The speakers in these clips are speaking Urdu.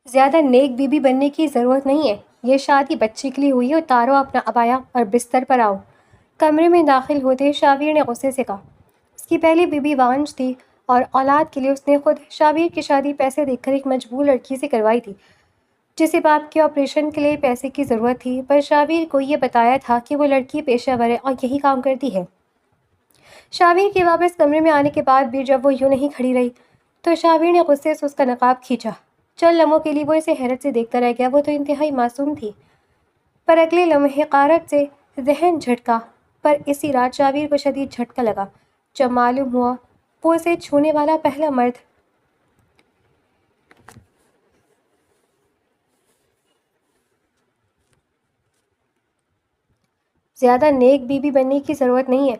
زیادہ نیک بیوی بننے کی ضرورت نہیں ہے، یہ شادی بچے کے لیے ہوئی ہے، اتارو اپنا عبایا اور بستر پر آؤ۔ کمرے میں داخل ہوتے ہی شابیر نے غصے سے کہا۔ اس کی پہلی بیوی وانش تھی اور اولاد کے لیے اس نے خود شابیر کی شادی پیسے دیکھ کر ایک مجبور لڑکی سے کروائی تھی، جسے باپ کے آپریشن کے لیے پیسے کی ضرورت تھی، پر شابیر کو یہ بتایا تھا کہ وہ لڑکی پیشہ ور ہے اور یہی کام کرتی ہے۔ شابیر کے واپس کمرے میں آنے کے بعد بھی جب وہ یوں نہیں کھڑی رہی تو شابیر نے غصے سے اس کا نقاب کھینچا۔ چند لمحوں کے لیے وہ اسے حیرت سے دیکھتا رہ گیا، وہ تو انتہائی معصوم تھی، پر اگلے لمحے حقارت سے ذہن جھٹکا پر اسی رات شابیر کو شدید جھٹکا لگا جب معلوم ہوا وہ اسے چھونے والا پہلا مرد زیادہ نیک بیوی بننے کی ضرورت نہیں ہے۔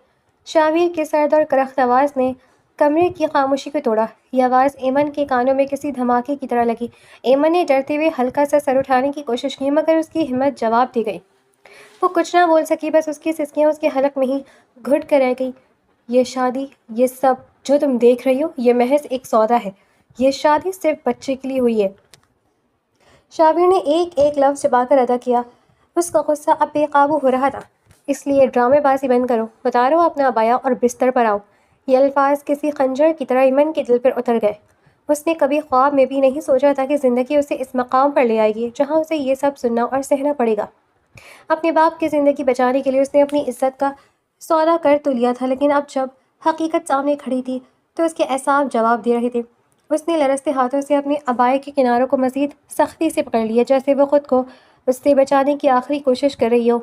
شابیر کی سرد اور کرخت آواز نے کمرے کی خاموشی کو توڑا۔ یہ آواز ایمن کے کانوں میں کسی دھماکے کی طرح لگی۔ ایمن نے ڈرتے ہوئے ہلکا سا سر اٹھانے کی کوشش کی، مگر اس کی ہمت جواب دے گئی۔ وہ کچھ نہ بول سکی، بس اس کی سسکیاں اس کے حلق میں ہی گھٹ کر رہ گئی۔ یہ شادی، یہ سب جو تم دیکھ رہی ہو، یہ محض ایک سودا ہے۔ یہ شادی صرف بچے کے لیے ہوئی ہے۔ شابیر نے ایک ایک لفظ چبا کر ادا کیا۔ اس کا غصہ اب بے قابو ہو رہا تھا۔ اس لیے ڈرامے بازی بند کرو، اتارو اپنا عبایا اور بستر پر آؤ۔ یہ الفاظ کسی خنجر کی طرح ایمن کے دل پر اتر گئے۔ اس نے کبھی خواب میں بھی نہیں سوچا تھا کہ زندگی اسے اس مقام پر لے آئے گی جہاں اسے یہ سب سننا اور سہنا پڑے گا۔ اپنے باپ کی زندگی بچانے کے لیے اس نے اپنی عزت کا سودا کر تو لیا تھا، لیکن اب جب حقیقت سامنے کھڑی تھی تو اس کے اعصاب جواب دے رہے تھے۔ اس نے لرزتے ہاتھوں سے اپنے عبائے کے کناروں کو مزید سختی سے پکڑ لیا، جیسے وہ خود کو اس سے بچانے کی آخری کوشش کر رہی ہو۔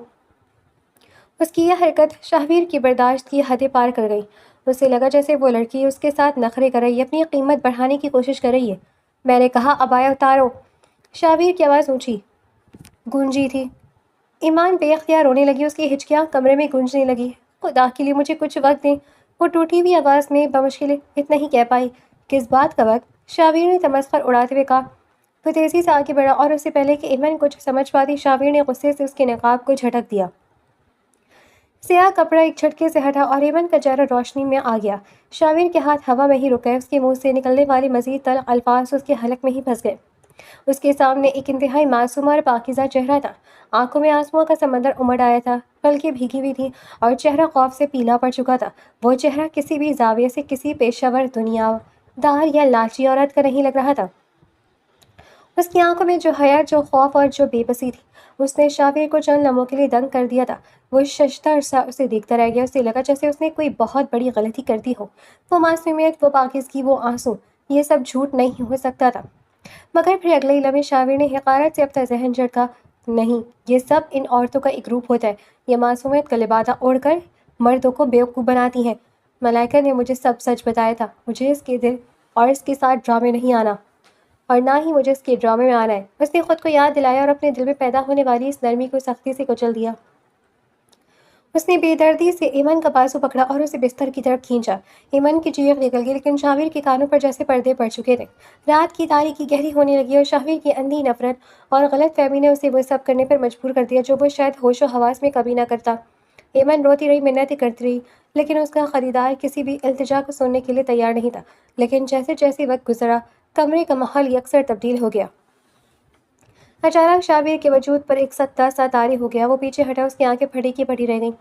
اس کی یہ حرکت شابیر کی برداشت کی حدیں پار کر گئی۔ اسے لگا جیسے وہ لڑکی اس کے ساتھ نخرے کر رہی ہے، اپنی قیمت بڑھانے کی کوشش کر رہی ہے۔ میں نے کہا عبایا اتارو۔ شابیر کی آواز اونچی گونجی تھی۔ ایمان بے اختیار رونے لگی، اس کی ہچکیاں کمرے میں گونجنے لگی۔ خدا کے لیے مجھے کچھ وقت دیں، وہ ٹوٹی ہوئی آواز میں بمشکل اتنا ہی کہہ پائی۔ کس بات کا وقت؟ شابیر نے تمسخر اڑاتے ہوئے کہا۔ وہ تیزی سے آگے بڑھا اور اس سے پہلے کہ ایمن کچھ سمجھ پاتی، شابیر نے غصے سے اس کے نقاب کو جھٹک دیا۔ سیاہ کپڑا ایک جھٹکے سے ہٹا اور ایمن کا چہرہ روشنی میں آ گیا۔ شابیر کے ہاتھ ہوا میں ہی رک گئے، اس کے منہ سے نکلنے والے مزید تلخ الفاظ اس کے حلق میں ہی پھنس گئے۔ اس کے سامنے ایک انتہائی معصوم اور پاکیزہ چہرہ تھا۔ آنکھوں میں آنسوؤں کا سمندر امڑ آیا تھا، پلکیں بھیگی ہوئی تھیں اور چہرہ خوف سے پیلا پڑ چکا تھا۔ وہ چہرہ کسی بھی زاویے سے کسی پیشہ ور دنیا دار یا لالچی عورت کا نہیں لگ رہا تھا۔ اس کی آنکھوں میں جو حیا، جو خوف اور جو بے بسی تھی، اس نے شابیر کو چند لمحوں کے لیے دنگ کر دیا تھا۔ وہ ششدر سا اسے دیکھتا رہ گیا، اسے لگا جیسے اس نے کوئی بہت بڑی غلطی کر دی ہو۔ وہ معصومیت، وہ پاکیزگی، وہ آنسو، یہ سب جھوٹ نہیں ہو سکتا تھا۔ مگر پھر اگلے ہی لمحے شابیر نے حقارت سے اپنا ذہن جھٹکا۔ نہیں، یہ سب ان عورتوں کا ایک گروپ ہوتا ہے، یہ معصومیت کا لبادہ اوڑھ کر مردوں کو بیوقوف بناتی ہیں۔ ملائکہ نے مجھے سب سچ بتایا تھا، مجھے اس کے دل اور اس کے ساتھ ڈرامے نہیں آنا، اور نہ ہی مجھے اس کے ڈرامے میں آنا ہے۔ اس نے خود کو یاد دلایا اور اپنے دل میں پیدا ہونے والی اس نرمی کو سختی سے کچل دیا۔ اس نے بے دردی سے ایمن کا بازو پکڑا اور اسے بستر کی طرف کھینچا۔ ایمن کی چیخ نکل گئی، لیکن شابیر کے کانوں پر جیسے پردے پڑ چکے تھے۔ رات کی تاریکی گہری ہونے لگی اور شابیر کی اندھی نفرت اور غلط فہمی نے اسے وہ سب کرنے پر مجبور کر دیا جو وہ شاید ہوش و حواس میں کبھی نہ کرتا۔ ایمن روتی رہی، منتیں کرتی رہی، لیکن اس کا خریدار کسی بھی التجا کو سننے کے لیے تیار نہیں تھا۔ لیکن جیسے جیسے وقت گزرا، کمرے کا ماحول یکسر تبدیل ہو گیا۔ اچانک شابیر کے وجود پر ایک سکتہ سا طاری ہو گیا۔ وہ پیچھے ہٹا، اس کی آنکھیں پھٹی کی پڑی رہ گئیں۔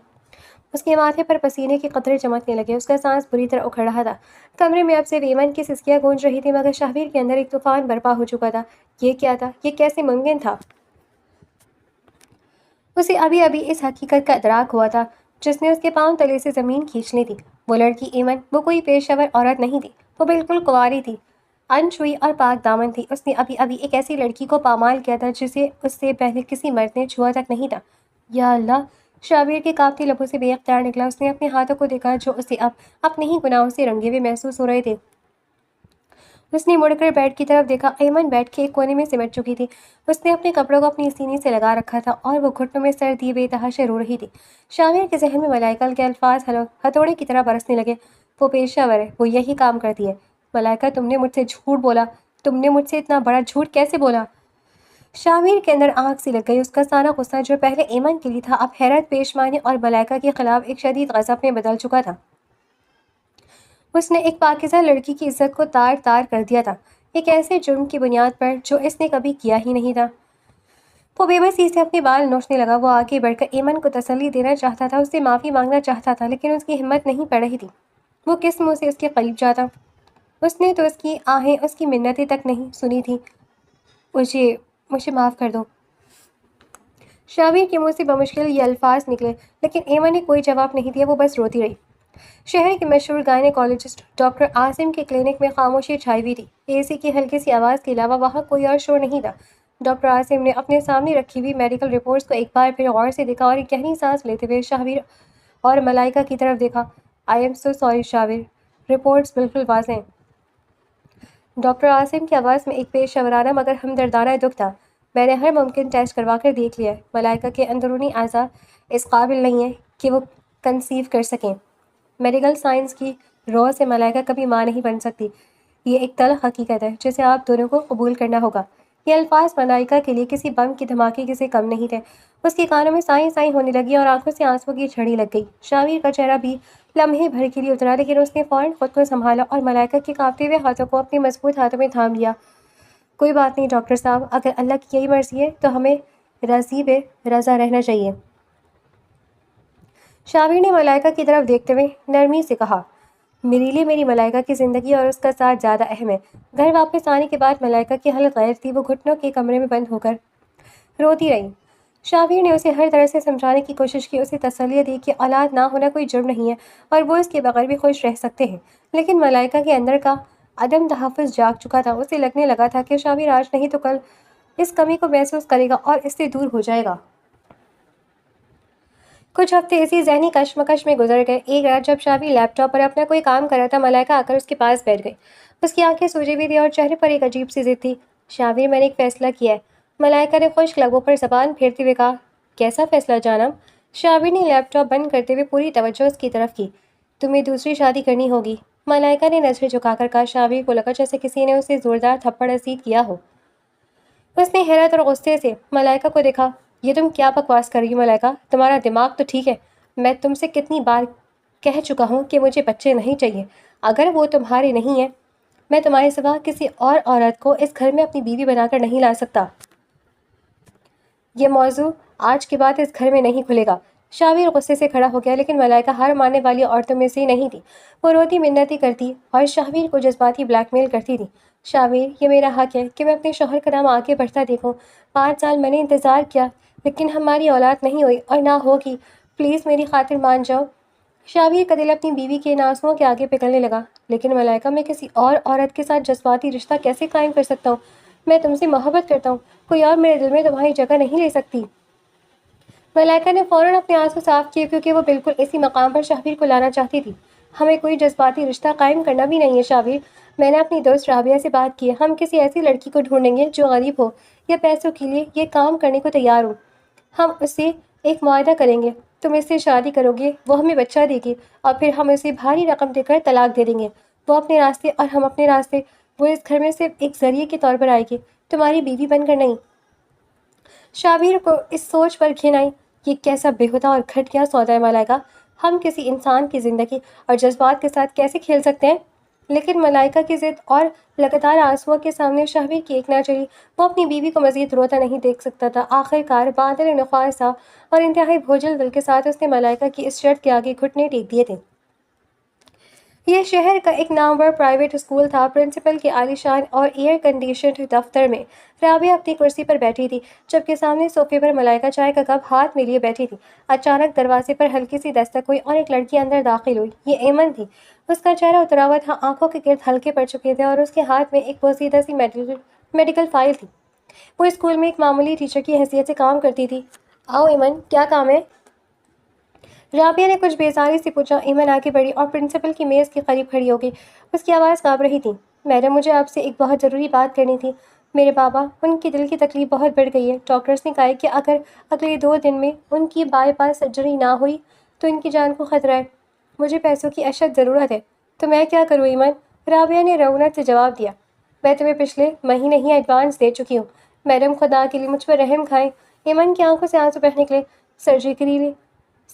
اس کے ماتھے پر پسینے کے قطرے چمکنے لگے، اس کا سانس بری طرح اکھڑ رہا تھا۔ کمرے میں اب صرف ایمن کی سسکیاں گونج رہی تھیں، مگر شابیر کے اندر ایک طوفان برپا ہو چکا تھا۔ یہ کیا تھا؟ یہ کیسے ممکن تھا؟ اسے ابھی ابھی اس حقیقت کا ادراک ہوا تھا جس نے اس کے پاؤں تلے سے زمین کھینچ لی تھی۔ وہ لڑکی ایمن، وہ کوئی پیشہ ور عورت نہیں تھی، وہ بالکل کنواری تھی، انچھوئی اور پاک دامن تھی۔ اس نے ابھی ابھی ایک ایسی لڑکی کو پامال کیا تھا جسے اس سے پہلے کسی مرد نے چھوا تک نہیں تھا۔ یا اللہ! شابیر کے کانپتے لبوں سے بے اختیار نکلا۔ اس نے اپنے ہاتھوں کو دیکھا جو اسے اب اپنے ہی گناہوں سے رنگے ہوئے محسوس ہو رہے تھے۔ اس نے مڑ کر بیڈ کی طرف دیکھا۔ ایمن بیڈ کے ایک کونے میں سمٹ چکی تھی، اس نے اپنے کپڑوں کو اپنی سینے سے لگا رکھا تھا اور وہ گھٹنوں میں سر دیے بے تحاشا رو رہی تھی۔ شابیر کے ذہن میں ملائکہ کے الفاظ ہتھوڑے کی طرح برسنے لگے۔ وہ پیشہ ور ہے، وہ یہی کام کرتی ہے۔ ملائکہ، تم نے مجھ سے جھوٹ بولا، تم نے مجھ سے اتنا بڑا جھوٹ کیسے بولا؟ شابیر کے اندر آگ سی لگ گئی۔ اس کا سارا غصہ جو پہلے ایمن کے لیے تھا اب حیرت، پیشمانی اور ملائکہ کے خلاف ایک شدید غضب میں بدل چکا تھا۔ اس نے ایک پاکیزہ لڑکی کی عزت کو تار تار کر دیا تھا۔ ایک ایسے جرم کی بنیاد پر جو اس نے کبھی کیا ہی نہیں تھا۔ وہ بے بسی سے اپنے بال نوچنے لگا۔ وہ آگے بڑھ کر ایمن کو تسلی دینا چاہتا تھا، اس سے معافی مانگنا چاہتا تھا، لیکن اس کی ہمت نہیں پڑ رہی تھی۔ وہ کس منہ سے اس کے قریب جاتا؟ اس نے تو اس کی آہیں، اس کی منتیں تک نہیں سنی تھی۔ مجھے معاف کر دو۔ شاویر کے منہ سے بمشکل یہ الفاظ نکلے، لیکن ایمن نے کوئی جواب نہیں دیا، وہ بس روتی رہی۔ شہر کے مشہور گائنیکالوجسٹ ڈاکٹر عاصم کے کلینک میں خاموشی چھائی ہوئی تھی۔ اے سی کی ہلکی سی آواز کے علاوہ وہاں کوئی اور شور نہیں تھا۔ ڈاکٹر عاصم نے اپنے سامنے رکھی ہوئی میڈیکل رپورٹس کو ایک بار پھر غور سے دیکھا اور ایک گہری سانس لیتے ہوئے شاویر اور ملائکہ کی طرف دیکھا۔ I am so sorry Shavir, reports بالکل واضح ہیں۔ ڈاکٹر عاصم کی آواز میں ایک پیش ورانہ مگر ہمدردانہ دکھ تھا۔ میں نے ہر ممکن ٹیسٹ کروا کر دیکھ لیا ہے۔ ملائکہ کے اندرونی اعضاء اس قابل نہیں ہیں کہ وہ کنسیو کر سکیں۔ میڈیکل سائنس کی رو سے ملائکہ کبھی ماں نہیں بن سکتی۔ یہ ایک تلخ حقیقت ہے جسے آپ دونوں کو قبول کرنا ہوگا۔ یہ الفاظ ملائکہ کے لیے کسی بم کے دھماکے سے کم نہیں تھے۔ اس کے کانوں میں سائیں سائیں ہونے لگی اور آنکھوں سے آنسوؤں کی جھڑی لگ گئی۔ شاویر کا چہرہ بھی لمحے بھر کے لیے اترا، لیکن اس نے فوراً خود کو سنبھالا اور ملائکہ کے کانپتے ہوئے ہاتھوں کو اپنے مضبوط ہاتھوں میں تھام لیا۔ کوئی بات نہیں ڈاکٹر صاحب، اگر اللہ کی یہی مرضی ہے تو ہمیں راضی بے رضا رہنا چاہیے۔ شاویر نے ملائکہ کی طرف دیکھتے ہوئے نرمی سے کہا، میرے لیے میری ملائکہ کی زندگی اور اس کا ساتھ زیادہ اہم ہے۔ گھر واپس آنے کے بعد ملائکہ کی حالت غیر تھی۔ وہ گھٹنوں کے کمرے میں بند ہو کر روتی رہی۔ شاویر نے اسے ہر طرح سے سمجھانے کی کوشش کی، اسے تسلی دی کہ اولاد نہ ہونا کوئی جرم نہیں ہے اور وہ اس کے بغیر بھی خوش رہ سکتے ہیں، لیکن ملائکہ کے اندر کا عدم تحفظ جاگ چکا تھا۔ اسے لگنے لگا تھا کہ شاویر آج نہیں تو کل اس کمی کو محسوس کرے گا اور اس سے دور ہو جائے گا۔ کچھ ہفتے اسی ذہنی کشمکش میں گزر گئے۔ ایک رات جب شاویر لیپ ٹاپ پر اپنا کوئی کام کر رہا تھا، ملائکہ آ کر اس کے پاس بیٹھ گئی۔ اس کی آنکھیں سوجی ہوئی تھیں اور چہرے پر ایک عجیب سی ضد تھی۔ شاویر، میں نے ایک فیصلہ کیا ہے، ملائکہ نے خشک لبوں پر زبان پھیرتے ہوئے کہا۔ کیسا فیصلہ جانم؟ شاویر نے لیپ ٹاپ بند کرتے ہوئے پوری توجہ اس کی طرف کی۔ تمہیں دوسری شادی کرنی ہوگی، ملائکہ نے نظریں جھکا کر کہا۔ شاویر کو لگا جیسے کسی نے اسے زوردار تھپڑ رسید کیا ہو۔ اس نے حیرت اور غصے سے ملائکہ کو دیکھا۔ یہ تم کیا بکواس کر رہی ہو ملائکہ؟ تمہارا دماغ تو ٹھیک ہے؟ میں تم سے کتنی بار کہہ چکا ہوں کہ مجھے بچے نہیں چاہیے۔ اگر وہ تمہارے نہیں ہیں، میں تمہارے سوا کسی اور عورت کو اس گھر میں اپنی بیوی بنا کر نہیں لا سکتا۔ یہ موضوع آج کے بعد اس گھر میں نہیں کھلے گا۔ شاویر غصے سے کھڑا ہو گیا، لیکن ملائکہ ہار ماننے والی عورتوں میں سے نہیں تھی۔ وہ روتی منتیں کرتی اور شاویر کو جذباتی بلیک میل کرتی تھی۔ شاویر، یہ میرا حق ہے کہ میں اپنے شوہر کا نام آگے بڑھتا دیکھوں۔ 5 سال میں نے انتظار کیا، لیکن ہماری اولاد نہیں ہوئی اور نہ ہوگی۔ پلیز میری خاطر مان جاؤ۔ شاویر کا دل اپنی بیوی کے ناصحوں کے آگے پگھلنے لگا۔ لیکن ملائکہ، میں کسی اور عورت کے ساتھ جذباتی رشتہ کیسے قائم کر سکتا ہوں؟ میں تم سے محبت کرتا ہوں، کوئی اور میرے دل میں تمہاری جگہ نہیں لے سکتی۔ ملائکہ نے فوراً اپنے آنسو صاف کیے، کیونکہ وہ بالکل اسی مقام پر شاویر کو لانا چاہتی تھی۔ ہمیں کوئی جذباتی رشتہ قائم کرنا بھی نہیں ہے شاویر۔ میں نے اپنی دوست رابعہ سے بات کی ہے، ہم کسی ایسی لڑکی کو ڈھونڈیں گے جو غریب ہو یا پیسوں کے لیے یہ کام کرنے کو تیار ہو۔ ہم اس سے ایک معاہدہ کریں گے، تم اس سے شادی کرو گے، وہ ہمیں بچہ دے گی اور پھر ہم اسے بھاری رقم دے کر طلاق دے دیں گے۔ وہ اپنے راستے اور ہم اپنے راستے۔ وہ اس گھر میں صرف ایک ذریعے کے طور پر آئے گی، تمہاری بیوی بن کر نہیں۔ شاویر کو اس سوچ پر گھن آئی۔ یہ کیسا بےہودہ اور گھٹیا سودا ہے ملائکہ، ہم کسی انسان کی زندگی اور جذبات کے ساتھ کیسے کھیل سکتے ہیں؟ لیکن ملائکہ کی ضد اور لگاتار آنسوؤں کے سامنے شاویر کی ایک نہ چلی۔ وہ اپنی بیوی کو مزید روتا نہیں دیکھ سکتا تھا۔ آخر کار بادل نخواہ سا اور انتہائی بھوجل دل کے ساتھ اس نے ملائکہ کی اس شرط کے آگے گھٹنے ٹیک دیے تھے۔ یہ شہر کا ایک نامور پرائیویٹ اسکول تھا۔ پرنسپل کے عالیشان اور ایئر کنڈیشنڈ دفتر میں رابعہ اپنی کرسی پر بیٹھی تھی، جبکہ سامنے صوفے پر ملائکہ چائے کا کپ ہاتھ میں لیے بیٹھی تھی۔ اچانک دروازے پر ہلکی سی دستک ہوئی اور ایک لڑکی اندر داخل ہوئی۔ یہ ایمن تھی۔ اس کا چہرہ اترا ہوا تھا، آنکھوں کے گرد ہلکے پڑ چکے تھے اور اس کے ہاتھ میں ایک پوشیدہ سی میڈیکل فائل تھی۔ وہ اسکول میں ایک معمولی ٹیچر کی حیثیت سے کام کرتی تھی۔ آؤ ایمن، کیا کام ہے؟ رابعہ نے کچھ بیزاری سے پوچھا۔ ایمن آگے بڑھی اور پرنسپل کی میز کے قریب کھڑی ہو گئی۔ اس کی آواز کانپ رہی تھی۔ میڈم، مجھے آپ سے ایک بہت ضروری بات کرنی تھی۔ میرے بابا، ان کی دل کی تکلیف بہت بڑھ گئی ہے۔ ڈاکٹرز نے کہا ہے کہ اگر اگلے 2 دن میں ان کی بائی پاس سرجری نہ ہوئی تو ان کی جان کو خطرہ ہے۔ مجھے پیسوں کی اشد ضرورت ہے، تو میں کیا کروں ایمن؟ رابعہ نے رعونت سے جواب دیا۔ میں تمہیں پچھلے مہینے ہی ایڈوانس دے چکی ہوں۔ میڈم، خدا کے لیے مجھ پر رحم کھائیں۔ ایمن کی آنکھوں سے آنسو بہہ نکلے۔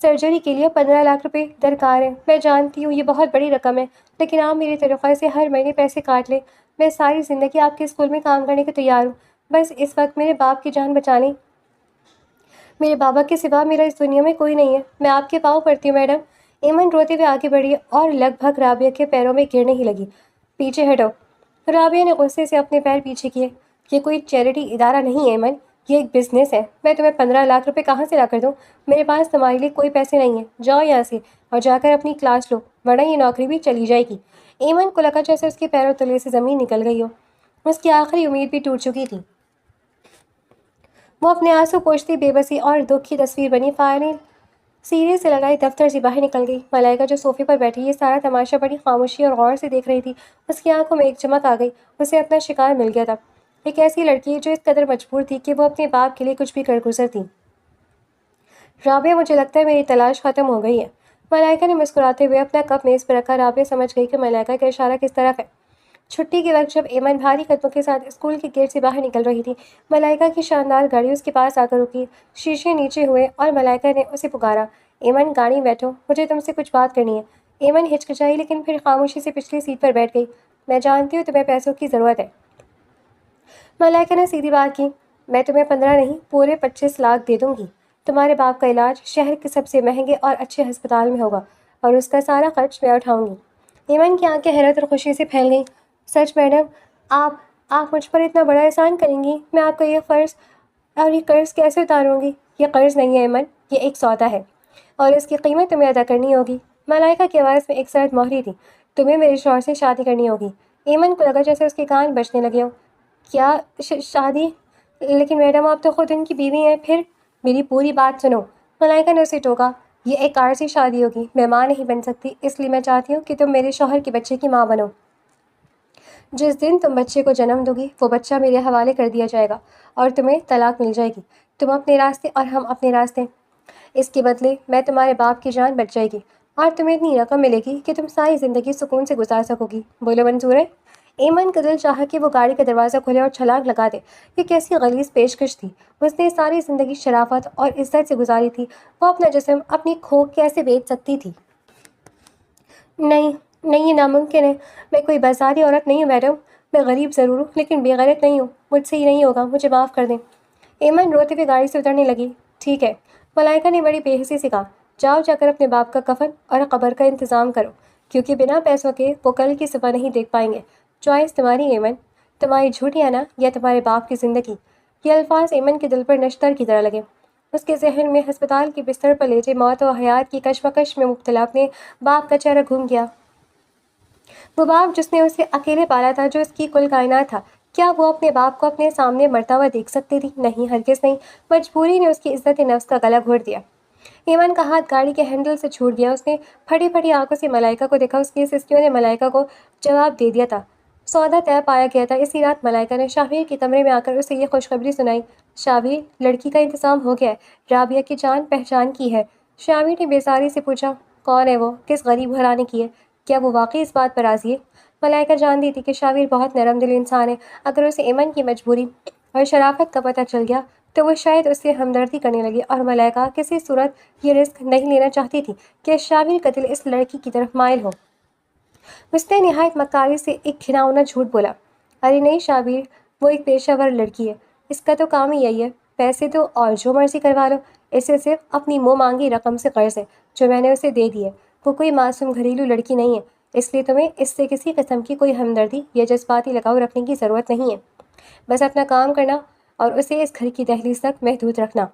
سرجری کے لیے 15 لاکھ روپے درکار ہیں۔ میں جانتی ہوں یہ بہت بڑی رقم ہے، لیکن آپ میری تنخواہ سے ہر مہینے پیسے کاٹ لیں میں ساری زندگی آپ کے اسکول میں کام کرنے کو تیار ہوں، بس اس وقت میرے باپ کی جان بچانے میرے بابا کے سوا میرا اس دنیا میں کوئی نہیں ہے۔ میں آپ کے پاؤں پڑتی ہوں میڈم۔ ایمن روتے ہوئے آگے بڑھی اور لگ بھگ رابعہ کے پیروں میں گرنے ہی لگی۔ پیچھے ہٹو۔ رابعہ نے غصے سے اپنے پیر پیچھے کیے۔ یہ کوئی چیریٹی ادارہ نہیں ہے ایمن، یہ ایک بزنس ہے۔ میں تمہیں 15 لاکھ روپے کہاں سے لا کر دوں؟ میرے پاس تمہارے لیے کوئی پیسے نہیں ہیں۔ جاؤ یہاں سے اور جا کر اپنی کلاس لو، ورنہ یہ نوکری بھی چلی جائے گی۔ ایمن کو لگا جیسے اس کے پیروں تلے سے زمین نکل گئی ہو۔ اس کی آخری امید بھی ٹوٹ چکی تھی۔ وہ اپنے آنسو پوچھتی بے بسی اور دکھ کی تصویر بنی فائنل سیریز سے لگائی دفتر سے باہر نکل گئی۔ ملائکہ جو صوفے پر بیٹھی یہ سارا تماشا بڑی خاموشی اور غور سے دیکھ رہی تھی۔ اس کی آنکھوں میں ایک چمک آ گئی، اسے اپنا شکار مل گیا تھا۔ ایک ایسی لڑکی جو اس قدر مجبور تھی کہ وہ اپنے باپ کے لیے کچھ بھی کر گزرتی۔ رابعہ، مجھے لگتا ہے میری تلاش ختم ہو گئی ہے۔ ملائکہ نے مسکراتے ہوئے اپنا کپ میز پر رکھا۔ رابعہ سمجھ گئی کہ ملائکہ کا اشارہ کس طرف ہے۔ چھٹی کے وقت جب ایمن بھاری قدموں کے ساتھ اسکول کے گیٹ سے باہر نکل رہی تھی، ملائکہ کی شاندار گاڑی اس کے پاس آ کر رکی۔ شیشے نیچے ہوئے اور ملائکہ نے اسے پکارا، ایمن گاڑی میں بیٹھو، مجھے تم سے کچھ بات کرنی ہے۔ ایمن ہچکچائی لیکن پھر خاموشی سے پچھلی سیٹ پر بیٹھ گئی۔ میں جانتی ہوں تمہیں پیسوں کی ضرورت ہے، ملائکہ نے سیدھی بات کی۔ میں تمہیں 15 نہیں پورے 25 لاکھ دے دوں گی۔ تمہارے باپ کا علاج شہر کے سب سے مہنگے اور اچھے ہسپتال میں ہوگا اور اس کا سارا خرچ میں اٹھاؤں گی۔ ایمن کی آنکھیں حیرت اور خوشی سے پھیل گئیں۔ سچ میڈم، آپ مجھ پر اتنا بڑا احسان کریں گی؟ میں آپ کا یہ قرض کیسے اتاروں گی؟ یہ قرض نہیں ہے ایمن، یہ ایک سودا ہے اور اس کی قیمت تمہیں ادا کرنی ہوگی۔ ملائکہ کی آواز میں ایک سرد مہری تھی۔ تمہیں میرے شوہر سے شادی کرنی ہوگی۔ ایمن کو لگا جیسے اس کے کان بجنے لگے ہوں۔ کیا شادی؟ لیکن میڈم آپ تو خود ان کی بیوی ہیں۔ پھر میری پوری بات سنو، ملائکہ نے اسے ٹوکا۔ یہ ایک عارضی شادی ہوگی، میں ماں نہیں بن سکتی، اس لیے میں چاہتی ہوں کہ تم میرے شوہر کے بچے کی ماں بنو۔ جس دن تم بچے کو جنم دو گی وہ بچہ میرے حوالے کر دیا جائے گا اور تمہیں طلاق مل جائے گی۔ تم اپنے راستے اور ہم اپنے راستے۔ اس کے بدلے میں تمہارے باپ کی جان بچ جائے گی اور تمہیں اتنی رقم ملے گی کہ تم ساری زندگی سکون سے گزار سکو گی۔ بولو منظور ہے؟ ایمن کا دل چاہا کہ وہ گاڑی کا دروازہ کھولے اور چھلانگ لگا دے۔ یہ کیسی غلیظ پیشکش تھی؟ اس نے ساری زندگی شرافت اور عزت سے گزاری تھی، وہ اپنا جسم، اپنی کھوک کیسے بیچ سکتی تھی؟ نہیں نہیں، یہ ناممکن ہے۔ میں کوئی بازاری عورت نہیں ہوں میڈم، میں غریب ضرور ہوں لیکن بے غیرت نہیں ہوں۔ مجھ سے یہ نہیں ہوگا، مجھے معاف کر دیں۔ ایمن روتے ہوئے گاڑی سے اترنے لگی۔ ٹھیک ہے، ملائکہ نے بڑی بے حسی سے کہا، جاؤ جا کر اپنے باپ کا کفن اور قبر کا انتظام کرو، کیونکہ بنا پیسوں کے وہ کل کی صبح نہیں دیکھ پائیں گے۔ چوائس تمہاری ایمن، تمہاری جھوٹی آنا یا تمہارے باپ کی زندگی۔ یہ الفاظ ایمن کے دل پر نشتر کی طرح لگے۔ اس کے ذہن میں ہسپتال کے بستر پر لیٹے موت و حیات کی کشمکش میں مبتلا اپنے باپ کا چہرہ گھوم گیا۔ وہ باپ جس نے اسے اکیلے پالا تھا، جو اس کی کل کائنات تھا، کیا وہ اپنے باپ کو اپنے سامنے مرتا ہوا دیکھ سکتی تھی؟ نہیں، ہرگز نہیں۔ مجبوری نے اس کی عزت نفس کا گلا گھونٹ دیا۔ ایمن کا ہاتھ گاڑی کے ہینڈل سے چھوٹ گیا۔ اس نے پھٹی پھٹی آنکھوں سے ملائکہ کو دیکھا۔ اس کی سسکیوں نے ملائکہ کو جواب دے دیا تھا۔ سودا طے پایا گیا تھا۔ اسی رات ملائکہ نے شاویر کے کمرے میں آ کر اسے یہ خوشخبری سنائی، شاویر، لڑکی کا انتظام ہو گیا ہے، رابعہ کی جان پہچان کی ہے۔ شاویر نے بیزاری سے پوچھا، کون ہے وہ؟ کس غریب گھرانے کی ہے؟ کیا وہ واقعی اس بات پر راضی ہے؟ ملائکہ جانتی تھی کہ شاویر بہت نرم دل انسان ہے۔ اگر اسے ایمن کی مجبوری اور شرافت کا پتہ چل گیا تو وہ شاید اس سے ہمدردی کرنے لگی، اور ملائکہ کسی صورت یہ رسک نہیں لینا چاہتی تھی کہ شاویر کا دل اس لڑکی کی طرف مائل ہو۔ اس نے نہایت مکاری سے ایک گھناؤنا جھوٹ بولا، ارے نہیں شاویر، وہ ایک پیشہ ور لڑکی ہے، اس کا تو کام ہی یہی ہے، پیسے دو اور جو مرضی کروا لو، اسے صرف اپنی منہ مانگی رقم سے قرض ہے جو میں نے اسے دے دی ہے، وہ کوئی معصوم گھریلو لڑکی نہیں ہے، اس لیے تمہیں اس سے کسی قسم کی کوئی ہمدردی یا جذباتی لگاؤ رکھنے کی ضرورت نہیں ہے، بس اپنا کام کرنا اور اسے اس گھر کی دہلیز تک محدود رکھنا۔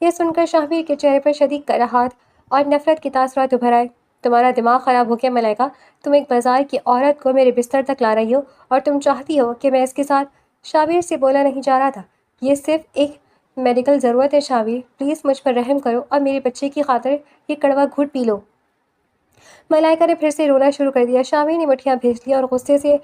یہ سن کر شاہویر کے چہرے پر شدید کراہت اور نفرت کے تاثرات ابھر آئے۔ تمہارا دماغ خراب ہو گیا ملائکہ، تم ایک بازار کی عورت کو میرے بستر تک لا رہی ہو اور تم چاہتی ہو کہ میں اس کے ساتھ؟ شاویر سے بولا نہیں جا رہا تھا، یہ صرف ایک میڈیکل ضرورت ہے شاویر، پلیز مجھ پر رحم کرو اور میرے بچے کی خاطر یہ کڑوا گھونٹ پی لو۔ ملائکہ نے پھر سے رونا شروع کر دیا۔ شاویر نے مٹھیاں بھیج لی اور غصے سے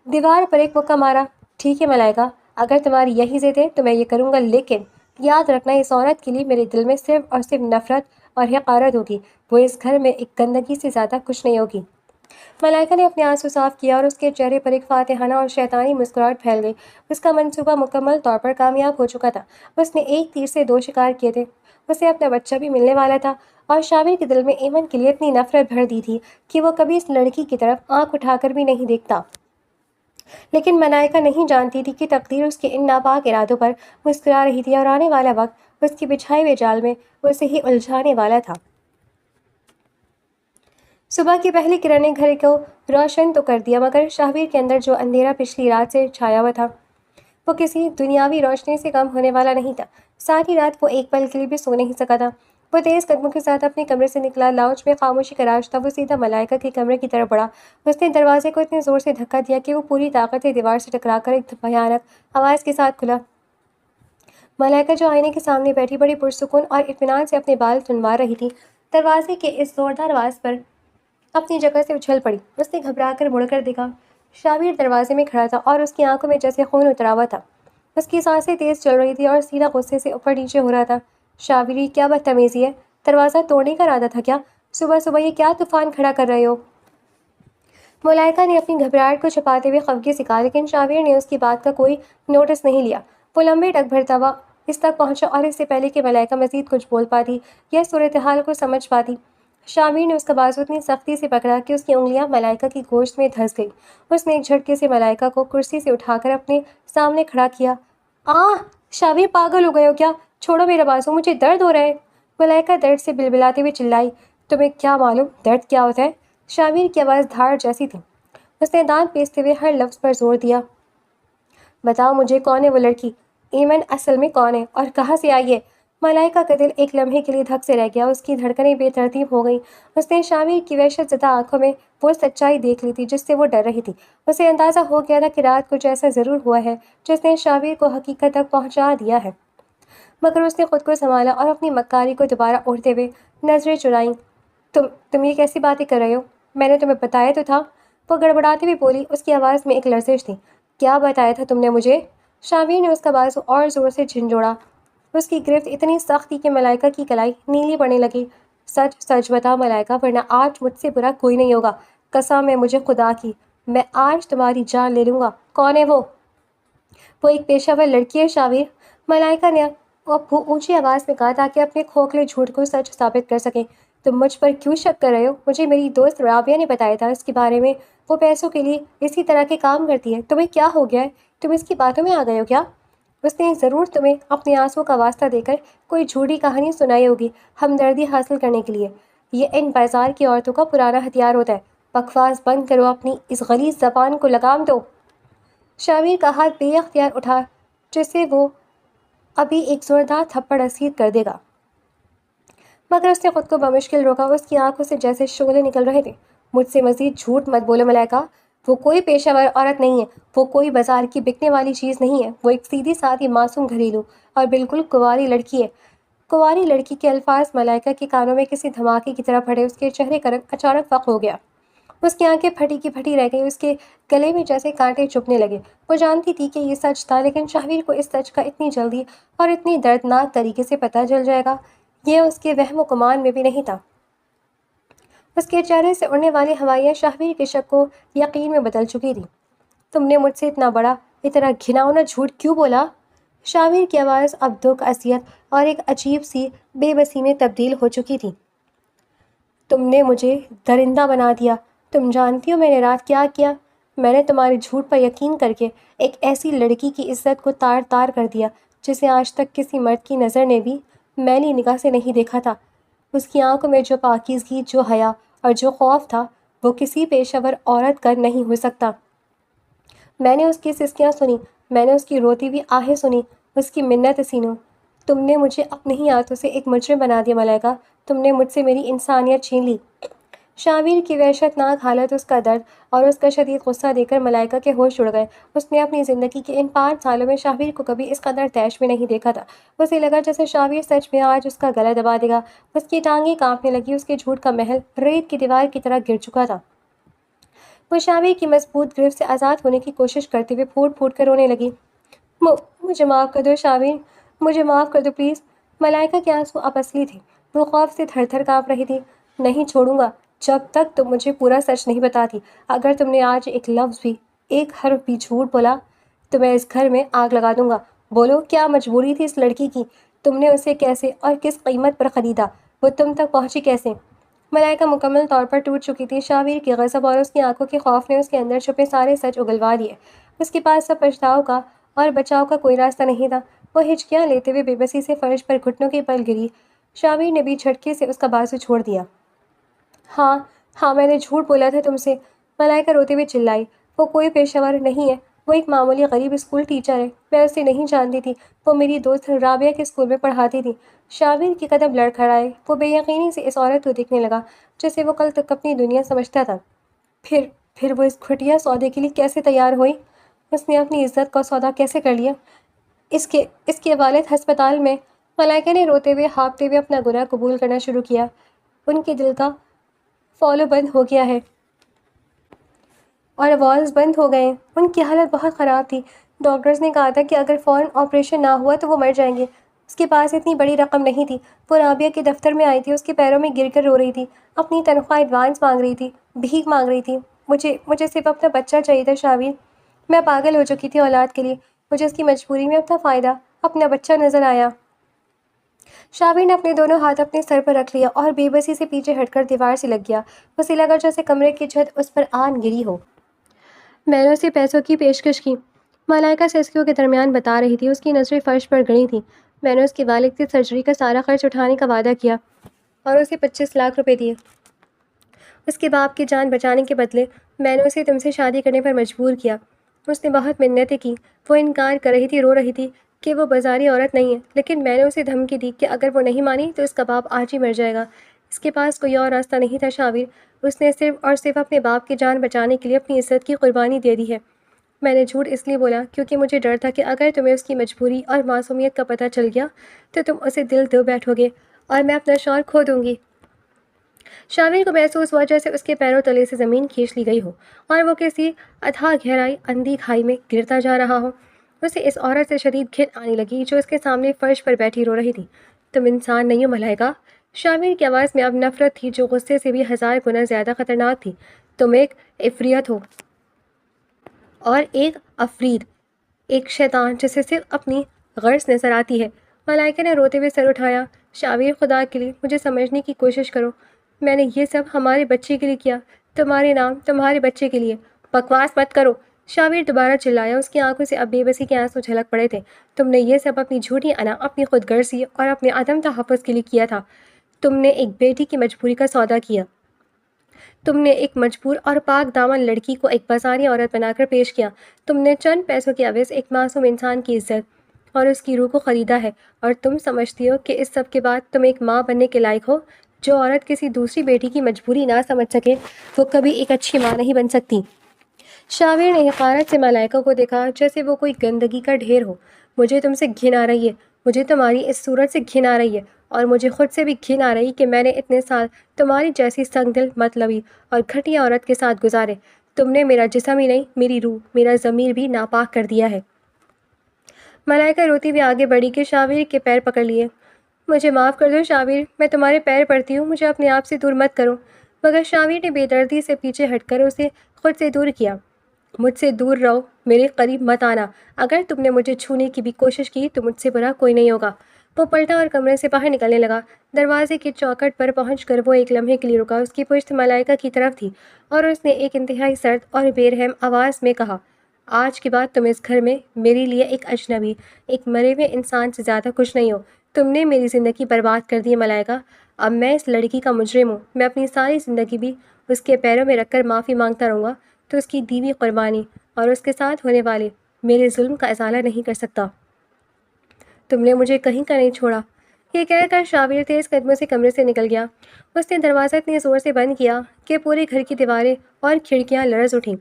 دیوار پر ایک مکہ مارا۔ ٹھیک ہے ملائکہ، اگر تمہاری یہی ضد ہے تو میں یہ کروں گا، لیکن یاد رکھنا اس عورت کے لیے میرے دل میں صرف اور صرف نفرت اور حقارت ہوگی، وہ اس گھر میں ایک گندگی سے زیادہ کچھ نہیں ہوگی۔ ملائکہ نے اپنے آنسو صاف کیا اور اس کے چہرے پر ایک فاتحانہ اور شیطانی مسکراہٹ پھیل گئی۔ اس کا منصوبہ مکمل طور پر کامیاب ہو چکا تھا۔ اس نے ایک تیر سے دو شکار کیے تھے، اسے اپنا بچہ بھی ملنے والا تھا، اور شاویر کے دل میں ایمن کے لیے اتنی نفرت بھر دی تھی کہ وہ کبھی اس لڑکی کی طرف آنکھ اٹھا کر بھی نہیں دیکھتا۔ لیکن ملائکہ نہیں جانتی تھی کہ تقدیر اس کے ان ناپاک ارادوں پر مسکرا رہی تھی اور آنے والا وقت اس کی بچھائے ہوئے جال میں اسے ہی الجھانے والا تھا۔ صبح کی پہلی کرنیں گھر کو روشن تو کر دیا، مگر شاہویر کے اندر جو اندھیرا پچھلی رات سے چھایا ہوا تھا وہ کسی دنیاوی روشنی سے کم ہونے والا نہیں تھا۔ ساری رات وہ ایک پل کے لیے بھی سو نہیں سکا تھا۔ وہ تیز قدموں کے ساتھ اپنے کمرے سے نکلا۔ لاؤنج میں خاموشی کا راج تھا۔ وہ سیدھا ملائکہ کے کمرے کی طرف بڑھا۔ اس نے دروازے کو اتنے زور سے دھکا دیا کہ وہ پوری طاقت سے دیوار سے ٹکرا کر ایک بھیانک آواز کے ساتھ کھلا۔ ملائکہ جو آئینے کے سامنے بیٹھی بڑی پرسکون اور اطمینان سے اپنے بال تنوار رہی تھی، دروازے کے اس زوردار آواز پر اپنی جگہ سے اچھل پڑی۔ اس نے گھبرا کر مڑ کر دیکھا۔ شاویر دروازے میں کھڑا تھا اور اس کی آنکھوں میں جیسے خون اترا ہوا تھا۔ اس کی سانسیں تیز چل رہی تھی اور سینہ غصے سے اوپر نیچے ہو رہا تھا۔ شاویر، کیا بدتمیزی ہے! دروازہ توڑنے کا ارادہ تھا کیا؟ صبح صبح یہ کیا طوفان کھڑا کر رہے ہو؟ ملائکہ نے اپنی گھبراہٹ کو چھپاتے ہوئے خفگی سے کہا، لیکن شاویر نے اس کی بات کا کوئی نوٹس نہیں لیا۔ وہ لمبے ٹک بھرتا ہوا اس تک پہنچا اور اس سے پہلے کہ ملائکہ مزید کچھ بول پاتی یا صورتحال کو سمجھ پاتی، شاویر نے اس کا بازو اتنی سختی سے پکڑا کہ اس کی انگلیاں ملائکہ کی گوشت میں دھنس گئی۔ اس نے ایک جھٹکے سے ملائکہ کو کرسی سے اٹھا کر اپنے سامنے کھڑا کیا۔ شاویر، پاگل ہو گئے ہو کیا؟ چھوڑو میرا بازو، مجھے درد ہو رہا ہے! ملائکہ درد سے بلبلاتے ہوئے چلائی۔ تمہیں کیا معلوم درد کیا ہوتا ہے؟ شاویر کی آواز دھاڑ جیسی تھی۔ اس نے دانت پیستے ہوئے ہر لفظ پر زور دیا۔ بتاؤ مجھے، کون ہے وہ لڑکی؟ ایمن اصل میں کون ہے اور کہاں سے آئی ہے؟ ملائکہ کا دل ایک لمحے کے لیے دھک سے رہ گیا۔ اس کی دھڑکنیں بے ترتیب ہو گئیں۔ اس نے شاویر کی وحشت زدہ آنکھوں میں وہ سچائی دیکھ لی تھی جس سے وہ ڈر رہی تھی۔ اسے اندازہ ہو گیا تھا کہ رات کچھ ایسا ضرور ہوا ہے جس نے شاویر کو حقیقت تک پہنچا دیا ہے، مگر اس نے خود کو سنبھالا اور اپنی مکاری کو دوبارہ اڑتے ہوئے نظریں چرائیں۔ تم یہ کیسی باتیں کر رہے ہو؟ میں نے تمہیں بتایا تو تھا، وہ گڑبڑاتے ہوئے بولی۔ اس کی آواز میں ایک لرزش تھی۔ کیا بتایا تھا تم نے مجھے؟ شاویر نے اس کا بازو اور زور سے جھنجھوڑا۔ اس کی گرفت اتنی سخت تھی کہ ملائکہ کی کلائی نیلی پڑنے لگی۔ سچ سچ بتا ملائکہ، ورنہ آج مجھ سے برا کوئی نہیں ہوگا۔ قسم ہے مجھے خدا کی، میں آج تمہاری جان لے لوں گا۔ کون ہے وہ؟ وہ ایک پیشہ ور لڑکی ہے شاویر، ملائکہ نے اونچی آواز میں کہا تاکہ اپنے کھوکھلے جھوٹ کو سچ ثابت کر سکیں۔ تم مجھ پر کیوں شک کر رہے ہو؟ مجھے میری دوست رابعہ نے بتایا تھا اس کے بارے میں۔ وہ پیسوں کے لیے اسی طرح کے کام کرتی ہے۔ تمہیں کیا ہو گیا ہے؟ تم اس کی باتوں میں آ گئے ہو کیا؟ اس نے ضرور تمہیں اپنے آنسوؤں کا واسطہ دے کر کوئی جھوٹی کہانی سنائی ہوگی ہمدردی حاصل کرنے کے لیے۔ یہ ان بازار کی عورتوں کا پرانا ہتھیار ہوتا ہے۔ بکواس بند کرو، اپنی اس غلیظ زبان کو لگام دو۔ شاویر کا ہاتھ بے اختیار اٹھا جس سے وہ ابھی ایک زوردار تھپڑ رسید کر دے گا، مگر اس نے خود کو بمشکل روکا۔ اس کی آنکھوں سے جیسے شعلے نکل رہے تھے۔ مجھ سے مزید جھوٹ مت بولو ملائکہ، وہ کوئی پیشہ ور عورت نہیں ہے، وہ کوئی بازار کی بکنے والی چیز نہیں ہے، وہ ایک سیدھی سادھی معصوم گھریلو اور بالکل کنواری لڑکی ہے۔ کنواری لڑکی کے الفاظ ملائکہ کے کانوں میں کسی دھماکے کی طرح پڑے۔ اس کے چہرے کا رنگ اچانک فق ہو گیا۔ اس کی آنکھیں پھٹی کی پھٹی رہ گئیں۔ اس کے گلے میں جیسے کانٹے چبھنے لگے۔ وہ جانتی تھی کہ یہ سچ تھا، لیکن شاویر کو اس سچ کا اتنی جلدی اور اتنی دردناک طریقے سے پتہ چل جائے گا، یہ اس کے وہم و گمان میں بھی نہیں تھا۔ اس کے چہرے سے اڑنے والی ہوائیاں شاویر کے شک کو یقین میں بدل چکی تھیں۔ تم نے مجھ سے اتنا بڑا، اتنا گھناؤنا جھوٹ کیوں بولا؟ شاویر کی آواز اب دکھ، اذیت اور ایک عجیب سی بے بسی میں تبدیل ہو چکی تھی۔ تم نے مجھے درندہ بنا دیا۔ تم جانتی ہو میں نے رات کیا کیا؟ میں نے تمہارے جھوٹ پر یقین کر کے ایک ایسی لڑکی کی عزت کو تار تار کر دیا جسے آج تک کسی مرد کی نظر نے بھی میلی نگاہ سے نہیں دیکھا تھا۔ اس کی آنکھوں میں جو پاکیزگی، جو حیا اور جو خوف تھا، وہ کسی پیشہ ور عورت کا نہیں ہو سکتا۔ میں نے اس کی سسکیاں سنی، میں نے اس کی روتی ہوئی آہیں سنی، اس کی منت سینوں۔ تم نے مجھے اپنے ہی ہاتھوں سے ایک مجرم بنا دیا ملائکہ، تم نے مجھ سے میری انسانیت چھین لی۔ شاویر کی وحشت ناک حالت، اس کا درد اور اس کا شدید غصہ دیکھ کر ملائکہ کے ہوش اڑ گئے۔ اس نے اپنی زندگی کے ان 5 سالوں میں شاویر کو کبھی اس قدر طیش میں نہیں دیکھا تھا۔ اسے لگا جیسے شاویر سچ میں آج اس کا گلا دبا دے گا۔ اس کی ٹانگیں کانپنے لگی، اس کے جھوٹ کا محل ریت کی دیوار کی طرح گر چکا تھا۔ وہ شاویر کی مضبوط گرفت سے آزاد ہونے کی کوشش کرتے ہوئے پھوٹ پھوٹ کر رونے لگی۔ مجھے معاف کر دو شاویر، مجھے معاف کر دو پلیز۔ ملائکہ کے آنسو اب اصلی تھے۔ وہ خوف سے تھر تھر کانپ رہی تھی۔ نہیں چھوڑوں گا جب تک تم مجھے پورا سچ نہیں بتاتی۔ اگر تم نے آج ایک لفظ بھی، ایک حرف بھی جھوٹ بولا تو میں اس گھر میں آگ لگا دوں گا۔ بولو، کیا مجبوری تھی اس لڑکی کی؟ تم نے اسے کیسے اور کس قیمت پر خریدا؟ وہ تم تک پہنچی کیسے؟ ملائکہ مکمل طور پر ٹوٹ چکی تھی۔ شاویر کے غضب اور اس کی آنکھوں کے خوف نے اس کے اندر چھپے سارے سچ اگلوا دیے۔ اس کے پاس اب پچھتاؤ کا اور بچاؤ کا کوئی راستہ نہیں تھا۔ وہ ہچکیاں لیتے ہوئے بے بسی سے فرش پر گھٹنوں کے بل گری۔ شاویر نے بھی جھٹکے سے اس کا بازو چھوڑ دیا۔ ہاں ہاں، میں نے جھوٹ بولا تھا تم سے، ملائکہ روتے ہوئے چلائی۔ وہ کوئی پیشہ ور نہیں ہے، وہ ایک معمولی غریب اسکول ٹیچر ہے۔ میں اسے نہیں جانتی تھی، وہ میری دوست رابعہ کے اسکول میں پڑھاتی تھی۔ شاویر کے قدم لڑکھڑائے۔ وہ بے یقینی سے اس عورت کو دیکھنے لگا جسے وہ کل تک اپنی دنیا سمجھتا تھا۔ پھر وہ اس گھٹیا سودے کے لیے کیسے تیار ہوئی؟ اس نے اپنی عزت کا سودا کیسے کر لیا؟ اس کے والد ہسپتال میں۔ ملائکہ نے روتے ہوئے ہانپتے ہوئے اپنا گناہ قبول کرنا شروع کیا۔ ان کے دل کا فالو بند ہو گیا ہے اور والز بند ہو گئے ہیں۔ ان کی حالت بہت خراب تھی۔ ڈاکٹرز نے کہا تھا کہ اگر فوراً آپریشن نہ ہوا تو وہ مر جائیں گے۔ اس کے پاس اتنی بڑی رقم نہیں تھی۔ وہ رابعہ کے دفتر میں آئی تھی، اس کے پیروں میں گر کر رو رہی تھی، اپنی تنخواہ ایڈوانس مانگ رہی تھی، بھیک مانگ رہی تھی۔ مجھے صرف اپنا بچہ چاہیے تھا شاویر۔ میں پاگل ہو چکی تھی اولاد کے لیے۔ مجھے اس کی مجبوری میں اپنا فائدہ، اپنا بچہ نظر آیا۔ شاویر نے اپنے دونوں ہاتھ اپنے سر پر رکھ لیا اور بے بسی سے پیچھے ہٹ کر دیوار سے لگ گیا۔ اسے لگا جیسے کمرے کی چھت اس پر آن گری ہو۔ میں نے اسے پیسوں کی پیشکش کی، ملائکہ سسکیوں کے درمیان بتا رہی تھی۔ اس کی نظریں فرش پر گڑی تھیں۔ میں نے اس کے والد کی سرجری کا سارا خرچ اٹھانے کا وعدہ کیا اور اسے 25 لاکھ روپے دیے۔ اس کے باپ کی جان بچانے کے بدلے میں نے اسے تم سے شادی کرنے پر مجبور کیا۔ اس نے بہت منتیں کی، وہ انکار کر رہی تھی، رو رہی تھی کہ وہ بازاری عورت نہیں ہے، لیکن میں نے اسے دھمکی دی کہ اگر وہ نہیں مانی تو اس کا باپ آج ہی مر جائے گا۔ اس کے پاس کوئی اور راستہ نہیں تھا شاویر۔ اس نے صرف اور صرف اپنے باپ کی جان بچانے کے لیے اپنی عزت کی قربانی دے دی ہے۔ میں نے جھوٹ اس لیے بولا کیونکہ مجھے ڈر تھا کہ اگر تمہیں اس کی مجبوری اور معصومیت کا پتہ چل گیا تو تم اسے دل دے بیٹھو گے اور میں اپنا شوہر کھو دوں گی۔ شاویر کو محسوس ہوا جیسے اس کے پیروں تلے سے زمین کھینچ لی گئی ہو اور وہ کسی اتھاہ گہرائی اندھی کھائی میں گرتا جا رہا ہو۔ اسے اس عورت سے شدید گھن آنے لگی جو اس کے سامنے فرش پر بیٹھی رو رہی تھی۔ تم انسان نہیں ہو ملائکہ۔ شاویر کی آواز میں اب نفرت تھی جو غصے سے بھی 1000 گنا زیادہ خطرناک تھی۔ تم ایک عفریت ہو اور ایک عفریت، ایک شیطان جسے صرف اپنی غرض نظر آتی ہے۔ ملائکہ نے روتے ہوئے سر اٹھایا۔ شاویر، خدا کے لیے مجھے سمجھنے کی کوشش کرو۔ میں نے یہ سب ہمارے بچے کے لیے کیا، تمہارے نام، تمہارے بچے کے لیے۔ بکواس مت کرو، شاویر دوبارہ چلایا۔ اس کی آنکھوں سے اب بے بسی کے آنسو جھلک پڑے تھے۔ تم نے یہ سب اپنی جھوٹی انا، اپنی خود غرضی اور اپنے عدم تحفظ کے لیے کیا تھا۔ تم نے ایک بیٹی کی مجبوری کا سودا کیا۔ تم نے ایک مجبور اور پاک دامن لڑکی کو ایک بازاری عورت بنا کر پیش کیا۔ تم نے چند پیسوں کے عوض ایک معصوم انسان کی عزت اور اس کی روح کو خریدا ہے، اور تم سمجھتی ہو کہ اس سب کے بعد تم ایک ماں بننے کے لائق ہو؟ جو عورت کسی دوسری بیٹی کی مجبوری نہ سمجھ سکے وہ کبھی ایک اچھی ماں نہیں بن سکتی۔ شاویر نے حقارت سے ملائکہ کو دیکھا جیسے وہ کوئی گندگی کا ڈھیر ہو۔ مجھے تم سے گھن آ رہی ہے، مجھے تمہاری اس صورت سے گھن آ رہی ہے، اور مجھے خود سے بھی گھن آ رہی کہ میں نے اتنے سال تمہاری جیسی سنگ دل، مطلبی اور گھٹیا عورت کے ساتھ گزارے۔ تم نے میرا جسم ہی نہیں، میری روح، میرا ضمیر بھی ناپاک کر دیا ہے۔ ملائکہ روتی ہوئی آگے بڑھی کہ شاویر کے پیر پکڑ لیے۔ مجھے معاف کر دو شاویر، میں تمہارے پیر پڑتی ہوں، مجھے اپنے آپ سے دور مت کرو۔ مگر شاویر نے بے دردی سے پیچھے ہٹ کر اسے خود سے دور کیا۔ مجھ سے دور رہو، میرے قریب مت آنا۔ اگر تم نے مجھے چھونے کی بھی کوشش کی تو مجھ سے برا کوئی نہیں ہوگا۔ وہ پلٹا اور کمرے سے باہر نکلنے لگا۔ دروازے کی چوکھٹ پر پہنچ کر وہ ایک لمحے کے لیے رکا۔ اس کی پشت ملائکہ کی طرف تھی اور اس نے ایک انتہائی سرد اور بے رحم آواز میں کہا، آج کے بعد تم اس گھر میں میرے لیے ایک اجنبی، ایک مرے ہوئے انسان سے زیادہ کچھ نہیں ہو۔ تم نے میری زندگی برباد کر دی ہے ملائکہ۔ اب میں اس لڑکی کا مجرم ہوں۔ میں اپنی ساری زندگی بھی اس کے پیروں میں رکھ کر معافی مانگتا رہوں گا تو اس کی دیوی قربانی اور اس کے ساتھ ہونے والے میرے ظلم کا ازالہ نہیں کر سکتا۔ تم نے مجھے کہیں کا نہیں چھوڑا۔ یہ کہہ کر شاویر تیز قدموں سے کمرے سے نکل گیا۔ اس نے دروازہ اتنی زور سے بند کیا کہ پورے گھر کی دیواریں اور کھڑکیاں لرز اٹھیں۔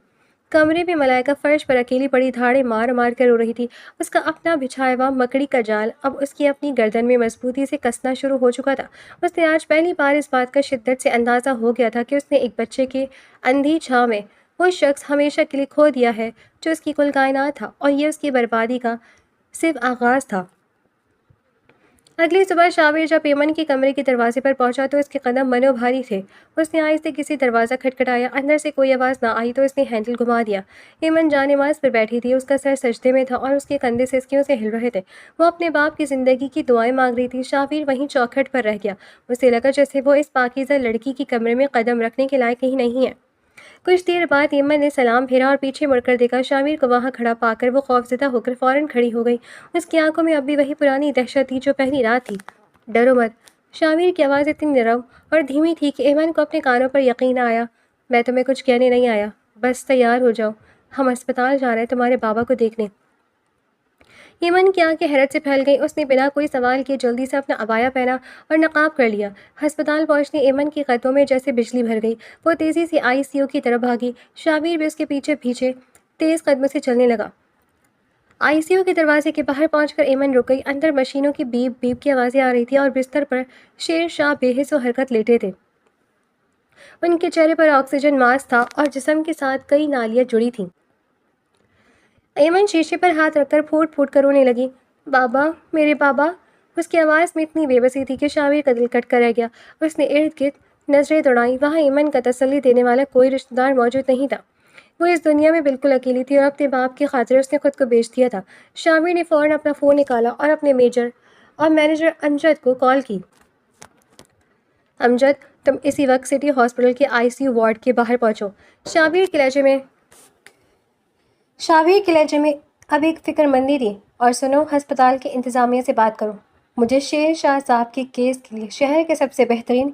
کمرے میں ملائکہ فرش پر اکیلی پڑی دھاڑے مار مار کر رو رہی تھی۔ اس کا اپنا بچھایا ہوا مکڑی کا جال اب اس کی اپنی گردن میں مضبوطی سے کسنا شروع ہو چکا تھا۔ اس نے آج پہلی بار اس بات کا شدت سے اندازہ ہو گیا تھا کہ اس نے ایک بچے کے اندھی چھاؤں میں وہ شخص ہمیشہ کے لیے کھو دیا ہے جو اس کی کل کائنات تھا، اور یہ اس کی بربادی کا صرف آغاز تھا۔ اگلی صبح شاویر جب ایمن کے کمرے کے دروازے پر پہنچا تو اس کے قدم منو بھاری تھے۔ اس نے آہستہ کسی دروازہ کھٹکھٹایا، اندر سے کوئی آواز نہ آئی تو اس نے ہینڈل گھما دیا۔ ایمن جان نماز پر بیٹھی تھی، اس کا سر سجدے میں تھا اور اس کے کندھے سسکیوں سے ہل رہے تھے۔ وہ اپنے باپ کی زندگی کی دعائیں مانگ رہی تھی۔ شاویر وہیں چوکھٹ پر رہ گیا۔ اسے لگا جیسے وہ اس پاکیزہ لڑکی کے کمرے میں قدم رکھنے کے لائق ہی نہیں ہے۔ کچھ دیر بعد ایمن نے سلام پھیرا اور پیچھے مڑ کر دیکھا شاویر کو وہاں کھڑا پا کر وہ خوفزدہ ہو کر فوراً کھڑی ہو گئی۔ اس کی آنکھوں میں اب بھی وہی پرانی دہشت تھی جو پہلی رات تھی۔ ڈرو مت۔ شاویر کی آواز اتنی نرم اور دھیمی تھی کہ ایمن کو اپنے کانوں پر یقین آیا۔ میں تمہیں کچھ کہنے نہیں آیا، بس تیار ہو جاؤ، ہم اسپتال جا رہے ہیں تمہارے بابا کو دیکھنے۔ ایمن کی آنکھیں حیرت سے پھیل گئیں۔ اس نے بنا کوئی سوال کیے جلدی سے اپنا عبایا پہنا اور نقاب کر لیا۔ ہسپتال پہنچنے ایمن کے قدموں میں جیسے بجلی بھر گئی۔ وہ تیزی سے ICU کی طرف بھاگی۔ شاویر بھی اس کے پیچھے پیچھے تیز قدموں سے چلنے لگا۔ ICU کے دروازے کے باہر پہنچ کر ایمن رک گئی۔ اندر مشینوں کی بیپ بیپ کی آوازیں آ رہی تھیں اور بستر پر شیر شاہ بے حس و حرکت لیٹے تھے۔ ان کے چہرے پر آکسیجن ماسک تھا اور جسم کے ساتھ کئی نالیاں جڑی تھیں۔ ایمن شیشے پر ہاتھ رکھ کر پھوٹ پھوٹ کر رونے لگی۔ بابا، میرے بابا۔ اس کی آواز میں اتنی بے بسی تھی کہ شاویر کا دل کٹ کر رہ گیا۔ اس نے ارد گرد نظریں دوڑائیں۔ وہاں ایمن کا تسلی دینے والا کوئی رشتہ دار موجود نہیں تھا۔ وہ اس دنیا میں بالکل اکیلی تھی اور اپنے باپ کی خاطر اس نے خود کو بیچ دیا تھا۔ شاویر نے فوراً اپنا فون نکالا اور اپنے میجر اور مینیجر امجد کو کال کی۔ امجد، تم اسی وقت سٹی ہاسپٹل کے ICU وارڈ کے باہر پہنچو۔ شاویر کے لہجے میں اب ایک فکر مندی تھی۔ اور سنو، ہسپتال کے انتظامیہ سے بات کرو۔ مجھے شیر شاہ صاحب کے کیس کے لیے شہر کے سب سے بہترین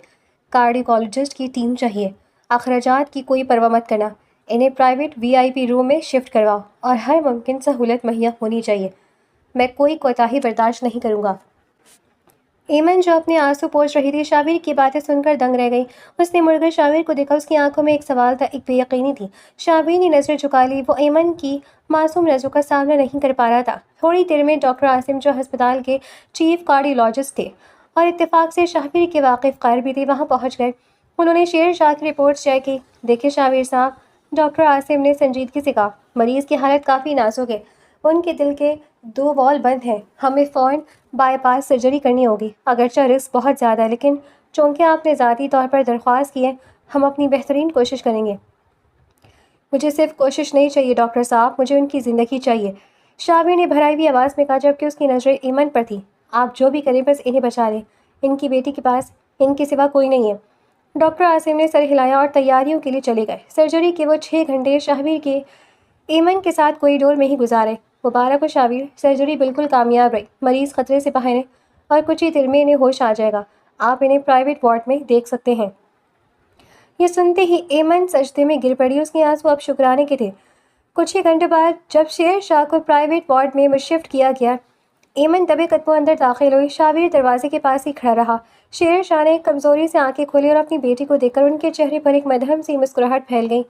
کارڈیولوجسٹ کی ٹیم چاہیے۔ اخراجات کی کوئی پرواہ مت کرنا۔ انہیں پرائیویٹ VIP روم میں شفٹ کرواؤ اور ہر ممکن سہولت مہیا ہونی چاہیے۔ میں کوئی کوتاہی برداشت نہیں کروں گا۔ ایمن جو اپنے آنسو پوچھ رہی تھی شاویر کی باتیں سن کر دنگ رہ گئی۔ اس نے مڑ کر شاویر کو دیکھا۔ اس کی آنکھوں میں ایک سوال تھا، ایک بے یقینی تھی۔ شاویر نے نظریں جھکا لی۔ وہ ایمن کی معصوم نظروں کا سامنا نہیں کر پا رہا تھا۔ تھوڑی دیر میں ڈاکٹر عاصم، جو ہسپتال کے چیف کارڈیولوجسٹ تھے اور اتفاق سے شاویر کے واقف قائل بھی تھے، وہاں پہنچ گئے۔ انہوں نے شیر شاہ کی رپورٹس چیک کی۔ دیکھیں شاویر صاحب، ڈاکٹر عاصم نے سنجیدگی سے کہا، مریض کی حالت کافی نازک ہے۔ ان کے دل کے 2 وال بند ہیں۔ ہمیں فوراً بائی پاس سرجری کرنی ہوگی۔ اگرچہ رسک بہت زیادہ ہے، لیکن چونکہ آپ نے ذاتی طور پر درخواست کی ہے، ہم اپنی بہترین کوشش کریں گے۔ مجھے صرف کوشش نہیں چاہیے ڈاکٹر صاحب، مجھے ان کی زندگی چاہیے، شاویر نے بھرائی ہوئی آواز میں کہا، جبکہ اس کی نظریں ایمن پر تھیں۔ آپ جو بھی کریں بس انہیں بچا لیں۔ ان کی بیٹی کے پاس ان کے سوا کوئی نہیں ہے۔ ڈاکٹر عاصم نے سر ہلایا اور تیاریوں کے لیے چلے گئے۔ سرجری کے وہ 6 گھنٹے شاویر کے ایمن کے ساتھ کوریڈور میں ہی گزارے۔ مبارک ہو شاویر، سرجری بالکل کامیاب رہی۔ مریض خطرے سے باہر ہے اور کچھ ہی دیر میں انہیں ہوش آ جائے گا۔ آپ انہیں پرائیویٹ وارڈ میں دیکھ سکتے ہیں۔ یہ سنتے ہی ایمن سجدے میں گر پڑی۔ اس کے آنسو اب شکرانے کے تھے۔ کچھ ہی گھنٹے بعد جب شیر شاہ کو پرائیویٹ وارڈ میں شفٹ کیا گیا، ایمن دبے قدموں اندر داخل ہوئی۔ شاویر دروازے کے پاس ہی کھڑا رہا۔ شیر شاہ نے کمزوری سے آنکھیں کھولی اور اپنی بیٹی کو دیکھ کر ان کے چہرے پر ایک مدھم سی مسکراہٹ پھیل گئی۔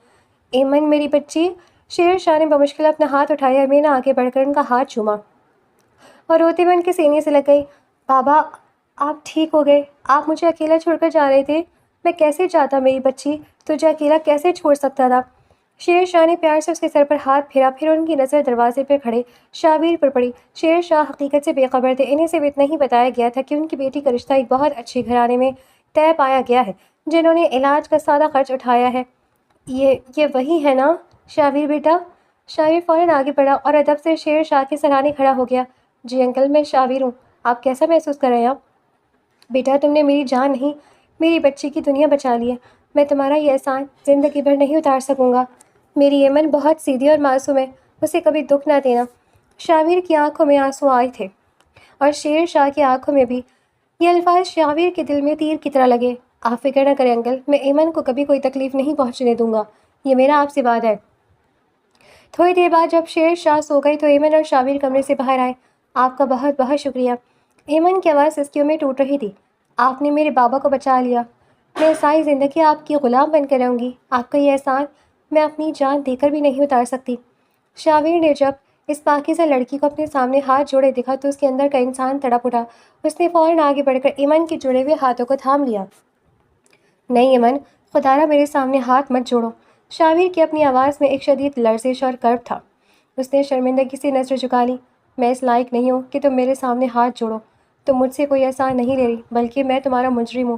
ایمن میری بچی، شیر شاہ نے بمشکل اپنا ہاتھ اٹھایا۔ امینا آگے بڑھ کر ان کا ہاتھ چوما اور روتے ہوئے ان کے سینے سے لگ گئی۔ بابا، آپ ٹھیک ہو گئے؟ آپ مجھے اکیلا چھوڑ کر جا رہے تھے؟ میں کیسے جاتا میری بچی، تجھے اکیلا کیسے چھوڑ سکتا تھا؟ شیر شاہ نے پیار سے اس کے سر پر ہاتھ پھیرا، پھر ان کی نظر دروازے پر کھڑے شاویر پر پڑی۔ شیر شاہ حقیقت سے بے خبر تھے۔ انہیں صرف اتنا ہی بتایا گیا تھا کہ ان کی بیٹی کا رشتہ ایک بہت اچھے گھرانے میں طے پایا گیا ہے، جنہوں نے علاج کا سارا خرچ اٹھایا ہے۔ یہ وہی ہے نا شاویر بیٹا؟ شاویر فوراً آگے بڑھا اور ادب سے شیر شاہ کے سرانے کھڑا ہو گیا۔ جی انکل، میں شاویر ہوں۔ آپ کیسا محسوس کر رہے ہیں؟ بیٹا، تم نے میری جان نہیں، میری بچی کی دنیا بچا لی ہے۔ میں تمہارا یہ احسان زندگی بھر نہیں اتار سکوں گا۔ میری ایمن بہت سیدھی اور معصوم ہے، اسے کبھی دکھ نہ دینا۔ شاویر کی آنکھوں میں آنسو آئے تھے اور شیر شاہ کی آنکھوں میں بھی۔ یہ الفاظ شاویر کے دل میں تیر کی طرح لگے۔ آپ فکر نہ کریں انکل، میں ایمن کو کبھی کوئی تکلیف نہیں پہنچنے دوں گا، یہ میرا آپ سے وعدہ ہے۔ تھوڑی دیر بعد جب شیر شاہ سو گئی تو ایمن اور شاویر کمرے سے باہر آئے۔ آپ کا بہت بہت شکریہ۔ ایمن کی آواز سسکیوں میں ٹوٹ رہی تھی۔ آپ نے میرے بابا کو بچا لیا۔ میں ساری زندگی آپ کی غلام بن کر رہوں گی۔ آپ کا یہ احسان میں اپنی جان دے کر بھی نہیں اتار سکتی۔ شاویر نے جب اس پاکیزہ لڑکی کو اپنے سامنے ہاتھ جوڑے دیکھا تو اس کے اندر کا انسان تڑپ اٹھا۔ اس نے فوراً آگے بڑھ کر ایمن کے جڑے ہوئے ہاتھوں کو تھام لیا۔ نہیں ایمن، خدا را میرے سامنے ہاتھ مت جوڑو۔ شاویر کی اپنی آواز میں ایک شدید لرزش اور کرب تھا۔ اس نے شرمندگی سے نظر جھکا لی۔ میں اس لائق نہیں ہوں کہ تم میرے سامنے ہاتھ جوڑو۔ تم مجھ سے کوئی احسان نہیں لے رہی، بلکہ میں تمہارا مجرم ہوں۔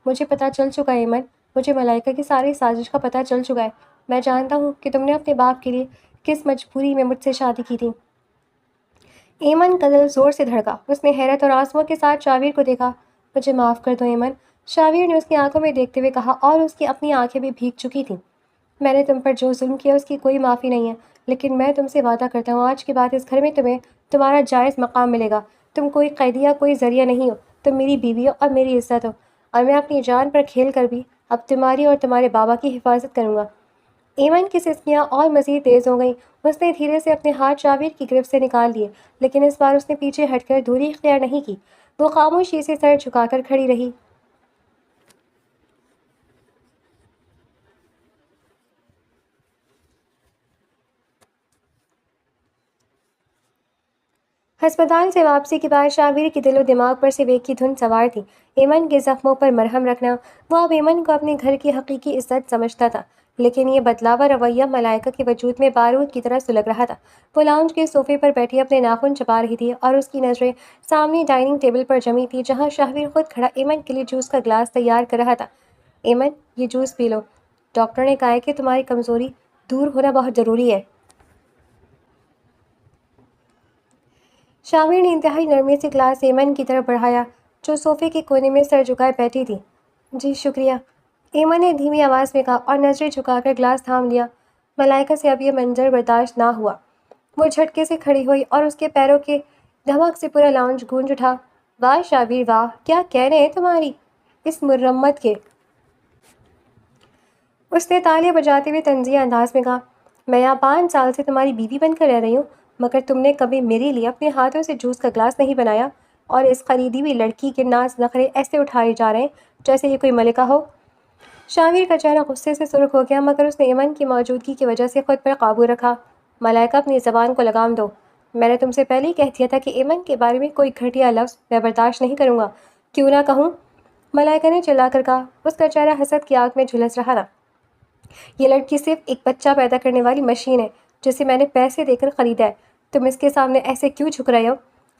مجھے پتہ چل چکا ہے ایمن، مجھے ملائکہ کی ساری سازش کا پتہ چل چکا ہے۔ میں جانتا ہوں کہ تم نے اپنے باپ کے لیے کس مجبوری میں مجھ سے شادی کی تھی۔ ایمن کا دل زور سے دھڑکا۔ اس نے حیرت اور آنسوؤں کے ساتھ شاویر کو دیکھا۔ مجھے معاف کر دو ایمن، شاویر نے اس کی آنکھوں میں دیکھتے ہوئے کہا، اور اس کی اپنی آنکھیں بھی بھیگ چکی تھیں۔ میں نے تم پر جو ظلم کیا اس کی کوئی معافی نہیں ہے، لیکن میں تم سے وعدہ کرتا ہوں آج کے بعد اس گھر میں تمہیں تمہارا جائز مقام ملے گا۔ تم کوئی قیدی یا کوئی ذریعہ نہیں ہو، تم میری بیوی ہو اور میری عزت ہو، اور میں اپنی جان پر کھیل کر بھی اب تمہاری اور تمہارے بابا کی حفاظت کروں گا۔ ایمن کی سسکیاں اور مزید تیز ہو گئیں۔ اس نے دھیرے سے اپنے ہاتھ شاویر کی گرفت سے نکال لیے، لیکن اس بار اس نے پیچھے ہٹ کر دوری اختیار نہیں کی۔ وہ خاموشی سے سر جھکا کر کھڑی رہی۔ ہسپتال سے واپسی کے بعد شاویر کے دل و دماغ پر سے ایک کی دھن سوار تھی، ایمن کے زخموں پر مرہم رکھنا۔ وہ اب ایمن کو اپنے گھر کی حقیقی عزت سمجھتا تھا، لیکن یہ بدلاوا رویہ ملائکہ کے وجود میں بارود کی طرح سلگ رہا تھا۔ وہ لاؤنج کے صوفے پر بیٹھی اپنے ناخن چبا رہی تھی، اور اس کی نظریں سامنے ڈائننگ ٹیبل پر جمی تھی، جہاں شاویر خود کھڑا ایمن کے لیے جوس کا گلاس تیار کر رہا تھا۔ ایمن، یہ جوس پی لو، ڈاکٹر نے کہا ہے کہ تمہاری کمزوری دور ہونا بہت ضروری ہے۔ شاویر نے انتہائی نرمی سے گلاس ایمن کی طرف بڑھایا، جو صوفے کے کونے میں سر جھکائے بیٹھی تھی۔ جی شکریہ، ایمن نے دھیمی آواز میں کہا اور نظریں جھکا کر گلاس تھام لیا۔ ملائکہ سے اب یہ منظر برداشت نہ ہوا۔ وہ جھٹکے سے کھڑی ہوئی اور اس کے پیروں کے دھمک سے پورا لاؤنج گونج اٹھا۔ واہ شاویر واہ، کیا کہنے ہیں تمہاری اس مرمت کے! اس نے تالیاں بجاتے ہوئے طنزیہ انداز میں کہا، میں یہاں 5 سال سے تمہاری بیوی بن کر رہ رہی ہوں، مگر تم نے کبھی میرے لیے اپنے ہاتھوں سے جوس کا گلاس نہیں بنایا، اور اس خریدی ہوئی لڑکی کے ناز نخرے ایسے اٹھائے جا رہے ہیں جیسے یہ کوئی ملکہ ہو۔ شاویر کا چہرہ غصے سے سرخ ہو گیا، مگر اس نے ایمن کی موجودگی کی وجہ سے خود پر قابو رکھا۔ ملائکہ، اپنی زبان کو لگام دو، میں نے تم سے پہلے ہی کہہ دیا تھا کہ ایمن کے بارے میں کوئی گھٹیا لفظ میں برداشت نہیں کروں گا۔ کیوں نہ کہوں؟ ملائکہ نے چلا کر کہا۔ اس کا چہرہ حسد کی آگ میں جھلس رہا تھا۔ یہ لڑکی صرف ایک بچہ پیدا کرنے والی مشین ہے جسے میں نے پیسے دے کر خریدا ہے، تم اس کے سامنے ایسے کیوں جھک رہے ہو؟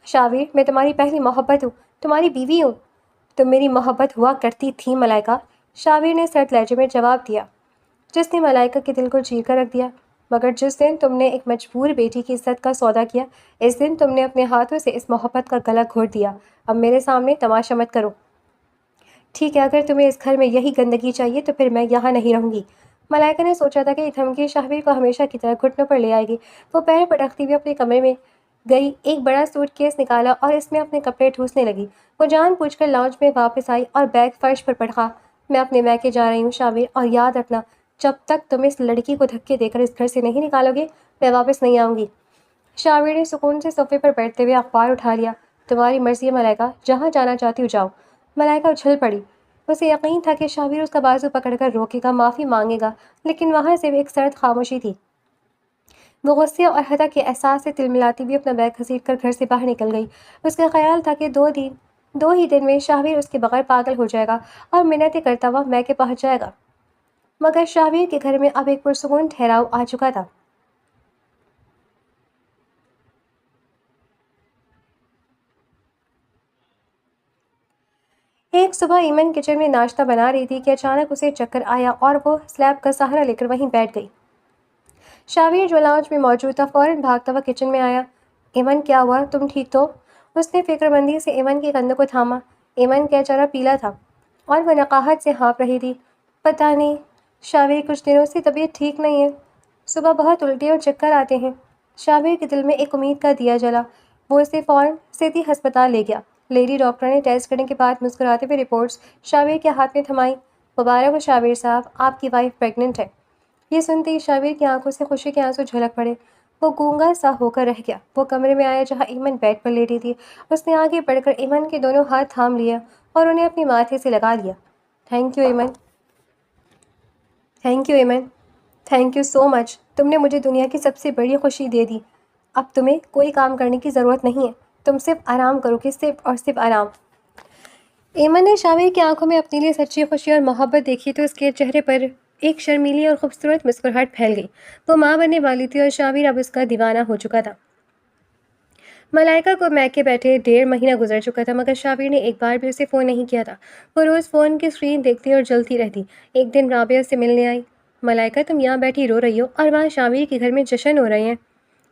شاویر، میں تمہاری پہلی محبت ہوں، تمہاری بیوی ہوں۔ تم میری محبت ہوا کرتی تھی ملائکہ، شاویر نے سرد لہجے میں جواب دیا، جس نے ملائکہ کے دل کو چیر کر رکھ دیا۔ مگر جس دن تم نے ایک مجبور بیٹی کی عزت کا سودا کیا، اس دن تم نے اپنے ہاتھوں سے اس محبت کا گلا گھونٹ دیا۔ اب میرے سامنے تماشا مت کرو۔ ٹھیک ہے، اگر تمہیں اس گھر میں یہی گندگی چاہیے تو پھر میں یہاں نہیں رہوں گی۔ ملائکہ نے سوچا تھا کہ یہ دھمکی شاویر کو ہمیشہ کی طرح گھٹنوں پر لے آئے گی۔ وہ پیر پٹکتی ہوئی اپنے کمرے میں گئی، ایک بڑا سوٹ کیس نکالا اور اس میں اپنے کپڑے ٹھوسنے لگی۔ وہ جان بوجھ کر لاؤنج میں واپس آئی اور بیگ فرش پر پٹکا۔ میں اپنے میکے جا رہی ہوں شاویر، اور یاد رکھنا، جب تک تم اس لڑکی کو دھکے دے کر اس گھر سے نہیں نکالو گے، میں واپس نہیں آؤں گی۔ شاویر نے سکون سے صوفے پر بیٹھتے ہوئے اخبار اٹھا لیا۔ تمہاری مرضی ہے ملائکہ، جہاں جانا چاہتی ہو جاؤ۔ ملائکہ اچھل پڑی۔ اسے یقین تھا کہ شاویر اس کا بازو پکڑ کر روکے گا، معافی مانگے گا، لیکن وہاں سے ایک سرد خاموشی تھی۔ وہ غصے اور ہدف کے احساس سے تلملاتی ہوئی اپنا بیگ گھسیٹ کر گھر سے باہر نکل گئی۔ اس کا خیال تھا کہ دو ہی دن میں شاویر اس کے بغیر پاگل ہو جائے گا اور منتیں کرتا ہوا میکے پہنچ جائے گا۔ مگر شاویر کے گھر میں اب ایک پرسکون ٹھہراؤ آ چکا تھا۔ ایک صبح ایمن کچن میں ناشتہ بنا رہی تھی کہ اچانک اسے چکر آیا اور وہ سلیب کا سہارا لے کر وہیں بیٹھ گئی۔ شاویر جو لاؤنج میں موجود تھا فوراً بھاگتا ہوا کچن میں آیا۔ ایمن، کیا ہوا؟ تم ٹھیک تو؟ اس نے فکر مندی سے ایمن کے کندھوں کو تھاما۔ ایمن کا چہرہ پیلا تھا اور وہ نقاہت سے ہانپ رہی تھی۔ پتہ نہیں شاویر، کچھ دنوں سے طبیعت ٹھیک نہیں ہے، صبح بہت الٹی اور چکر آتے ہیں۔ شاویر کے دل میں ایک امید کا دیا جلا۔ وہ اسے فوراً سیدھی ہسپتال لے گیا۔ لیڈی ڈاکٹر نے ٹیسٹ کرنے کے بعد مسکراتے ہوئے رپورٹس شاویر کے ہاتھ میں تھمائیں۔ مبارک ہو شاویر صاحب، آپ کی وائف پریگننٹ ہے۔ یہ سنتے ہی شاویر کی آنکھوں سے خوشی کے آنسو جھلک پڑے۔ وہ گونگا سا ہو کر رہ گیا۔ وہ کمرے میں آیا جہاں ایمن بیڈ پر لیٹی تھی۔ اس نے آگے بڑھ کر ایمن کے دونوں ہاتھ تھام لیا اور انہیں اپنے ماتھے سے لگا لیا۔ Thank you Aiman, thank you Aiman, thank you so much, تم نے مجھے دنیا کی سب سے بڑی خوشی دے دی۔ اب تمہیں کوئی کام کرنے کی ضرورت نہیں ہے، تم صرف آرام کرو گے، صرف اور صرف آرام۔ ایمن نے شاویر کی آنکھوں میں اپنے لیے سچی خوشی اور محبت دیکھی تو اس کے چہرے پر ایک شرمیلی اور خوبصورت مسکراہٹ پھیل گئی۔ وہ ماں بننے والی تھی اور شاویر اب اس کا دیوانہ ہو چکا تھا۔ ملائکہ کو میکے بیٹھے 1.5 مہینہ گزر چکا تھا، مگر شابیر نے ایک بار بھی اسے فون نہیں کیا تھا۔ وہ روز فون کی اسکرین دیکھتی اور جلتی رہتی۔ ایک دن رابعہ سے ملنے آئی۔ ملائکہ تم یہاں بیٹھی رو رہی ہو اور وہاں شابیر کے گھر میں جشن ہو رہے ہیں۔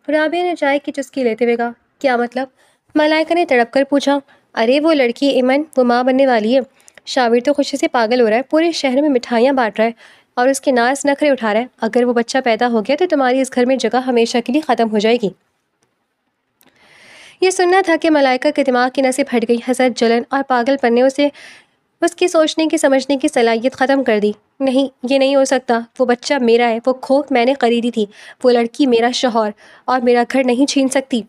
رابعہ نے چائے کی چسکی لیتے ہوئے کہا، کیا مطلب؟ ملائکہ نے تڑپ کر پوچھا، ارے وہ لڑکی ایمن، وہ ماں بننے والی ہے۔ شابیر تو خوشی سے پاگل ہو رہا ہے، پورے شہر میں مٹھائیاں بانٹ رہا ہے اور اس کے ناز نخرے اٹھا رہا ہے۔ اگر وہ بچہ پیدا ہو گیا تو تمہاری اس گھر میں جگہ ہمیشہ کے لیے ختم ہو جائے گی۔ یہ سننا تھا کہ ملائکہ کے دماغ کی نسیں پھٹ گئی۔ حسد، جلن اور پاگل پن نے اس کی سوچنے کی سمجھنے کی صلاحیت ختم کر دی۔ نہیں، یہ نہیں ہو سکتا، وہ بچہ میرا ہے، وہ کھوپ میں نے خریدی تھی، وہ لڑکی میرا شوہر اور میرا گھر نہیں چھین سکتی۔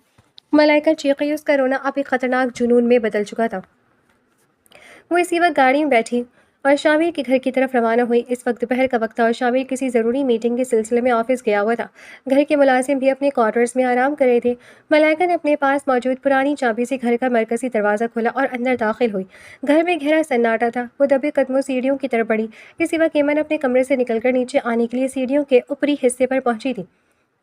ملائکہ چیخی، اس کا رونا اب ایک خطرناک جنون میں بدل چکا تھا۔ وہ اسی وقت گاڑی میں بیٹھی اور شابیر کے گھر کی طرف روانہ ہوئی۔ اس وقت دوپہر کا وقت تھا اور شابیر کسی ضروری میٹنگ کے سلسلے میں آفس گیا ہوا تھا۔ گھر کے ملازم بھی اپنے کوارٹرز میں آرام کر رہے تھے۔ ملائکہ نے اپنے پاس موجود پرانی چابی سے گھر کا مرکزی دروازہ کھولا اور اندر داخل ہوئی۔ گھر میں گہرا سناٹا تھا۔ وہ دبے قدموں سیڑھیوں کی طرف بڑھی۔ اسی وقت ایمن اپنے کمرے سے نکل کر نیچے آنے کے لیے سیڑھیوں کے اوپری حصے پر پہنچی تھی۔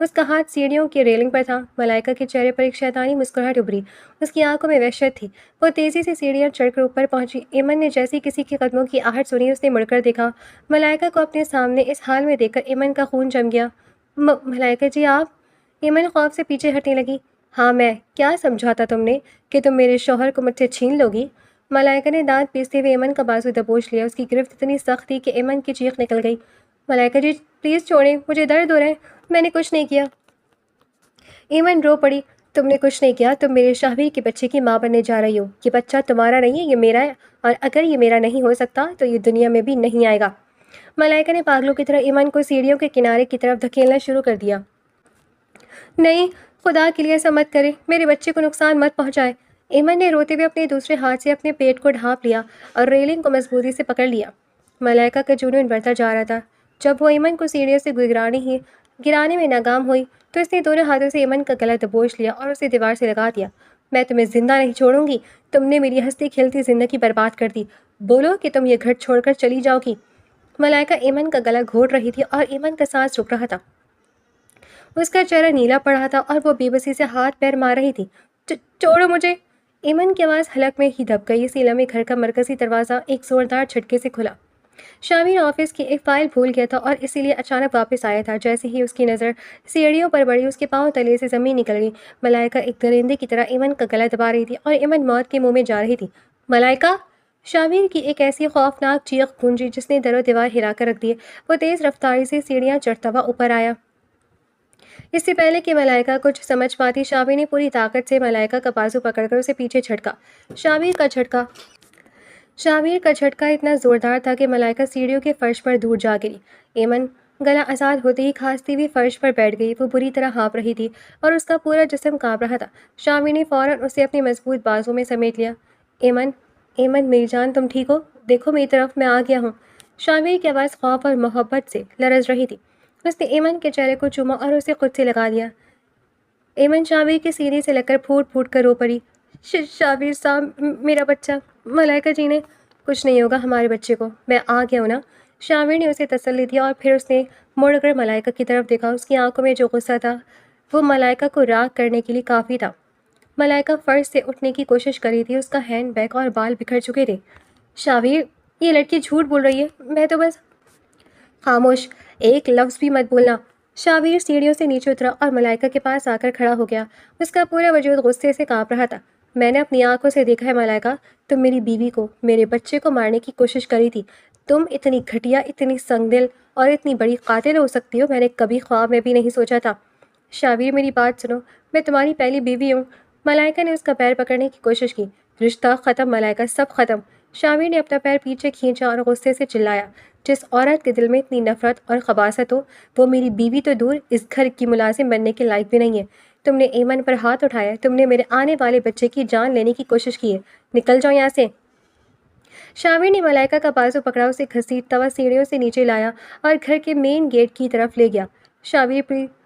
اس کا ہاتھ سیڑھیوں کی ریلنگ پر تھا۔ ملائکہ کے چہرے پر ایک شیطانی مسکراہٹ ابھری۔ اس کی آنکھوں میں وحشت تھی۔ وہ تیزی سے سیڑھیاں چڑھ کر اوپر پہنچی۔ ایمن نے جیسے کسی کے قدموں کی آہٹ سنی، اس نے مڑ کر دیکھا۔ ملائکہ کو اپنے سامنے اس حال میں دیکھ کر ایمن کا خون جم گیا۔ ملائکہ جی آپ؟ ایمن خوف سے پیچھے ہٹنے لگی۔ ہاں میں، کیا سمجھا تھا تم نے کہ تم میرے شوہر کو مجھ سے چھین لو گی؟ ملائکہ نے دانت پیستے ہوئے ایمن کا بازو دبوچ لیا۔ اس کی گرفت اتنی سخت تھی کہ ایمن کی چیخ نکل گئی۔ ملائکہ جی پلیز چھوڑیں، مجھے درد ہو رہا ہے، میں نے کچھ نہیں کیا۔ ایمن رو پڑی۔ تم نے کچھ نہیں کیا، تم میرے شابیر کے بچے کی ماں بننے جا رہی ہو۔ یہ بچہ تمہارا نہیں ہے، یہ میرا ہے، اور اگر یہ میرا نہیں ہو سکتا تو یہ دنیا میں بھی نہیں آئے گا۔ ملائکہ نے پاگلوں کی طرح ایمن کو سیڑھیوں کے کنارے کی طرف دھکیلنا شروع کر دیا۔ نہیں، خدا کے لیے ایسا مت کرے، میرے بچے کو نقصان مت پہنچائے۔ ایمن نے روتے ہوئے اپنے دوسرے ہاتھ سے اپنے پیٹ کو ڈھانپ لیا اور ریلنگ کو مضبوطی سے پکڑ لیا۔ ملائکہ کا جنون بڑھتا جا رہا تھا۔ جب وہ ایمن کو سیڑھیوں سے گرانے میں ناکام ہوئی تو اس نے دونوں ہاتھوں سے ایمن کا گلا دبوچ لیا اور اسے دیوار سے لگا دیا۔ میں تمہیں زندہ نہیں چھوڑوں گی، تم نے میری ہنستی کھیلتی زندگی برباد کر دی۔ بولو کہ تم یہ گھر چھوڑ کر چلی جاؤ گی۔ ملائکہ ایمن کا گلا گھونٹ رہی تھی اور ایمن کا سانس رک رہا تھا۔ اس کا چہرہ نیلا پڑ رہا تھا اور وہ بے بسی سے ہاتھ پیر مار رہی تھی۔ چھوڑو مجھے۔ ایمن کی آواز حلق میں ہی دب گئی۔ اسی لمحے گھر کا مرکزی دروازہ ایک زوردار جھٹکے سے کھلا۔ شابیر آفس کی ایک فائل بھول گیا تھا اور اسی لیے اچانک واپس آیا تھا۔ جیسے ہی اس کی نظر سیڑھیوں پر پڑی، اس کے پاؤں تلے سے زمین نکل گئی۔ ملائکہ ایک درندے کی طرح ایمن کا گلا دبا رہی تھی اور ایمن موت کے منہ میں جا رہی تھی۔ ملائکہ! شابیر کی ایک ایسی خوفناک چیخ گونجی جس نے در و دیوار ہلا کر رکھ دیے۔ وہ تیز رفتاری سے سیڑھیاں چڑھتا ہوا اوپر آیا۔ اس سے پہلے کہ ملائکہ کچھ سمجھ پاتی، شابیر نے پوری طاقت سے ملائکہ کا بازو پکڑ کر اسے پیچھے جھٹکا۔ شابیر کا جھٹکا اتنا زوردار تھا کہ ملائکہ سیڑھیوں کے فرش پر دور جا گری۔ ایمن گلا آزاد ہوتے ہی کھانستی ہوئی فرش پر بیٹھ گئی۔ وہ بری طرح ہانپ رہی تھی اور اس کا پورا جسم کانپ رہا تھا۔ شابیر نے فوراً اسے اپنے مضبوط بازو میں سمیٹ لیا۔ ایمن میری جان، تم ٹھیک ہو؟ دیکھو میری طرف، میں آ گیا ہوں۔ شابیر کی آواز خوف اور محبت سے لرز رہی تھی۔ اس نے ایمن کے چہرے کو چوما اور اسے خود سے لگا لیا۔ ایمن شابیر کے سینے سے لگ کر پھوٹ پھوٹ کر رو پڑی۔ شابیر صاحب، میرا بچہ۔ ملائکہ جی نے کچھ نہیں ہوگا ہمارے بچے کو، میں آ گیا ہوں نا۔ شابیر نے اسے تسلی دی اور پھر اس نے مڑ کر ملائکہ کی طرف دیکھا۔ اس کی آنکھوں میں جو غصہ تھا وہ ملائکہ کو راغ کرنے کے لیے کافی تھا۔ ملائکہ فرش سے اٹھنے کی کوشش کر رہی تھی۔ اس کا ہینڈ بیگ اور بال بکھر چکے تھے۔ شابیر، یہ لڑکی جھوٹ بول رہی ہے، میں تو بس… خاموش، ایک لفظ بھی مت بولنا۔ شابیر سیڑھیوں سے نیچے اترا اور ملائکہ کے پاس آ کر کھڑا ہو گیا۔ اس کا پورا وجود غصے سے کانپ رہا تھا۔ میں نے اپنی آنکھوں سے دیکھا ہے ملائکہ، تم میری بیوی کو، میرے بچے کو مارنے کی کوشش کری تھی۔ تم اتنی گھٹیا، اتنی سنگ دل اور اتنی بڑی قاتل ہو سکتی ہو، میں نے کبھی خواب میں بھی نہیں سوچا تھا۔ شابیر میری بات سنو، میں تمہاری پہلی بیوی ہوں۔ ملائکہ نے اس کا پیر پکڑنے کی کوشش کی۔ رشتہ ختم ملائکہ، سب ختم۔ شابیر نے اپنا پیر پیچھے کھینچا اور غصے سے چلایا۔ جس عورت کے دل میں اتنی نفرت اور خباثت ہو، وہ میری بیوی تو دور، اس گھر کی ملازم بننے کے لائق بھی نہیں ہے۔ تم نے ایمن پر ہاتھ اٹھایا، تم نے میرے آنے والے بچے کی جان لینے کی کوشش کی ہے۔ نکل جاؤ یہاں سے۔ شابیر نے ملائکہ کا بازو پکڑا، اسے گھسیٹتا ہوا سیڑھیوں سے نیچے لایا اور گھر کے مین گیٹ کی طرف لے گیا۔ شابیر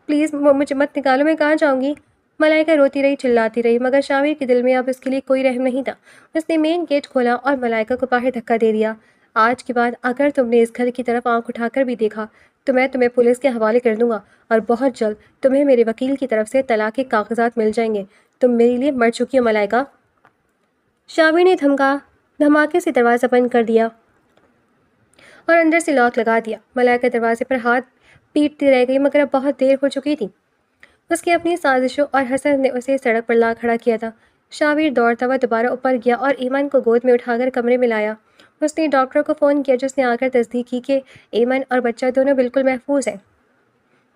پلیز مجھے مت نکالو، میں کہاں جاؤں گی؟ ملائکہ روتی رہی، چلاتی رہی، مگر شابیر کے دل میں اب اس کے لیے کوئی رحم نہیں تھا۔ اس نے مین گیٹ کھولا اور ملائکہ کو باہر دھکا دے دیا۔ آج کے بعد اگر تم نے اس گھر کی طرف آنکھ اٹھا کر بھی دیکھا تو میں تمہیں پولیس کے حوالے کر دوں گا، اور بہت جلد تمہیں میرے وکیل کی طرف سے طلاق کے کاغذات مل جائیں گے۔ تم میرے لیے مر چکی ہو ملائکہ۔ شاویر نے دھماکے سے دروازہ بند کر دیا اور اندر سے لاک لگا دیا۔ ملائکہ دروازے پر ہاتھ پیٹتی رہ گئی مگر اب بہت دیر ہو چکی تھی۔ اس کی اپنی سازشوں اور حسد نے اسے سڑک پر لا کھڑا کیا تھا۔ شاویر دوڑتا ہوا دوبارہ اوپر گیا اور ایمن کو گود میں اٹھا کر کمرے میں لایا۔ اس نے ڈاکٹر کو فون کیا جس نے آ کر تصدیق کی کہ ایمن اور بچہ دونوں بالکل محفوظ ہیں،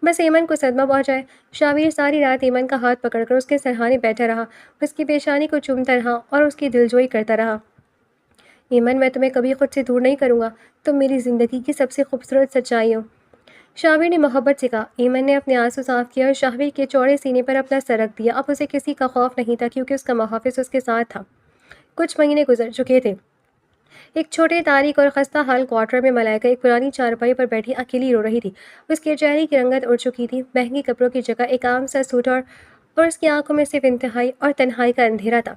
بس ایمن کو صدمہ پہنچا ہے۔ شاویر ساری رات ایمن کا ہاتھ پکڑ کر اس کے سرہانے بیٹھا رہا، اس کی پیشانی کو چومتا رہا اور اس کی دلجوئی کرتا رہا۔ ایمن، میں تمہیں کبھی خود سے دور نہیں کروں گا، تم میری زندگی کی سب سے خوبصورت سچائی ہو، شاویر نے محبت سے کہا۔ ایمن نے اپنے آنسو صاف کیا اور شاویر کے چوڑے سینے پر اپنا سر رکھ دیا۔ اب اسے کسی کا خوف نہیں تھا کیونکہ اس کا محافظ اس کے ساتھ تھا۔ کچھ مہینے گزر چکے تھے۔ ایک چھوٹے تاریک اور خستہ حال کوارٹر میں ملائکہ ایک پرانی چارپائی پر بیٹھی اکیلی رو رہی تھی۔ اس کے چہرے کی رنگت اڑ چکی تھی، مہنگی کپڑوں کی جگہ ایک عام سا سوٹ اور اس کی آنکھوں میں صرف انتہائی اور تنہائی کا اندھیرا تھا۔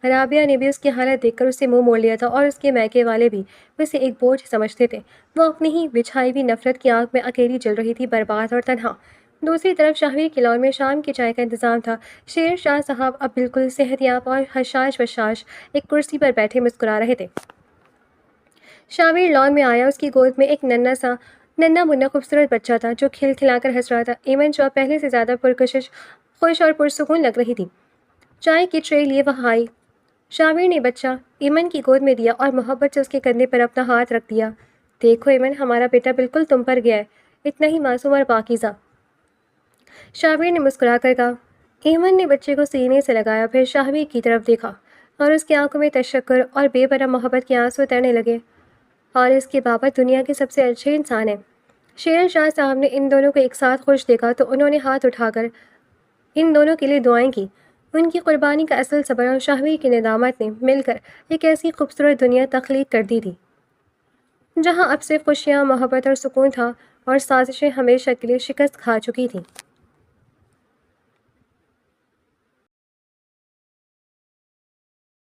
رابعہ نے بھی اس کی حالت دیکھ کر اس سے منہ موڑ لیا تھا اور اس کے میکے والے بھی اسے ایک بوجھ سمجھتے تھے۔ وہ اپنی ہی بچھائی ہوئی نفرت کی آگ میں اکیلی جل رہی تھی، برباد اور تنہا۔ دوسری طرف شاویر کے لان میں شام کی چائے کا انتظام تھا۔ شیر شاہ صاحب اب بالکل صحت یاب اور حشاش بشاش ایک کرسی پر بیٹھے مسکرا رہے تھے۔ شاویر لان میں آیا، اس کی گود میں ایک ننھا منا خوبصورت بچہ تھا جو کھل کھلا کر ہنس رہا تھا۔ ایمن جو اب پہلے سے زیادہ پرکشش، خوش اور پرسکون لگ رہی تھی، چائے کی ٹرے لیے وہاں آئی۔ شاویر نے بچہ ایمن کی گود میں دیا اور محبت سے اس کے کندھے پر اپنا ہاتھ رکھ دیا۔ دیکھو ایمن، ہمارا بیٹا بالکل تم پر گیا ہے، اتنا ہی معصوم اور پاکیزہ، شاویر نے مسکرا کر کہا۔ ایمن نے بچے کو سینے سے لگایا، پھر شاویر کی طرف دیکھا اور اس کی آنکھوں میں تشکر اور بے پناہ محبت کے آنسو تیرنے لگے۔ اور اس کے بابا دنیا کے سب سے اچھے انسان ہیں۔ شیر شاہ صاحب نے ان دونوں کو ایک ساتھ خوش دیکھا تو انہوں نے ہاتھ اٹھا کر ان دونوں کے لیے دعائیں کی۔ ان کی قربانی کا اصل صبر اور شاویر کی ندامت نے مل کر ایک ایسی خوبصورت دنیا تخلیق کر دی تھی جہاں اب صرف خوشیاں، محبت اور سکون تھا اور سازشیں ہمیشہ کے لیے شکست کھا چکی تھیں۔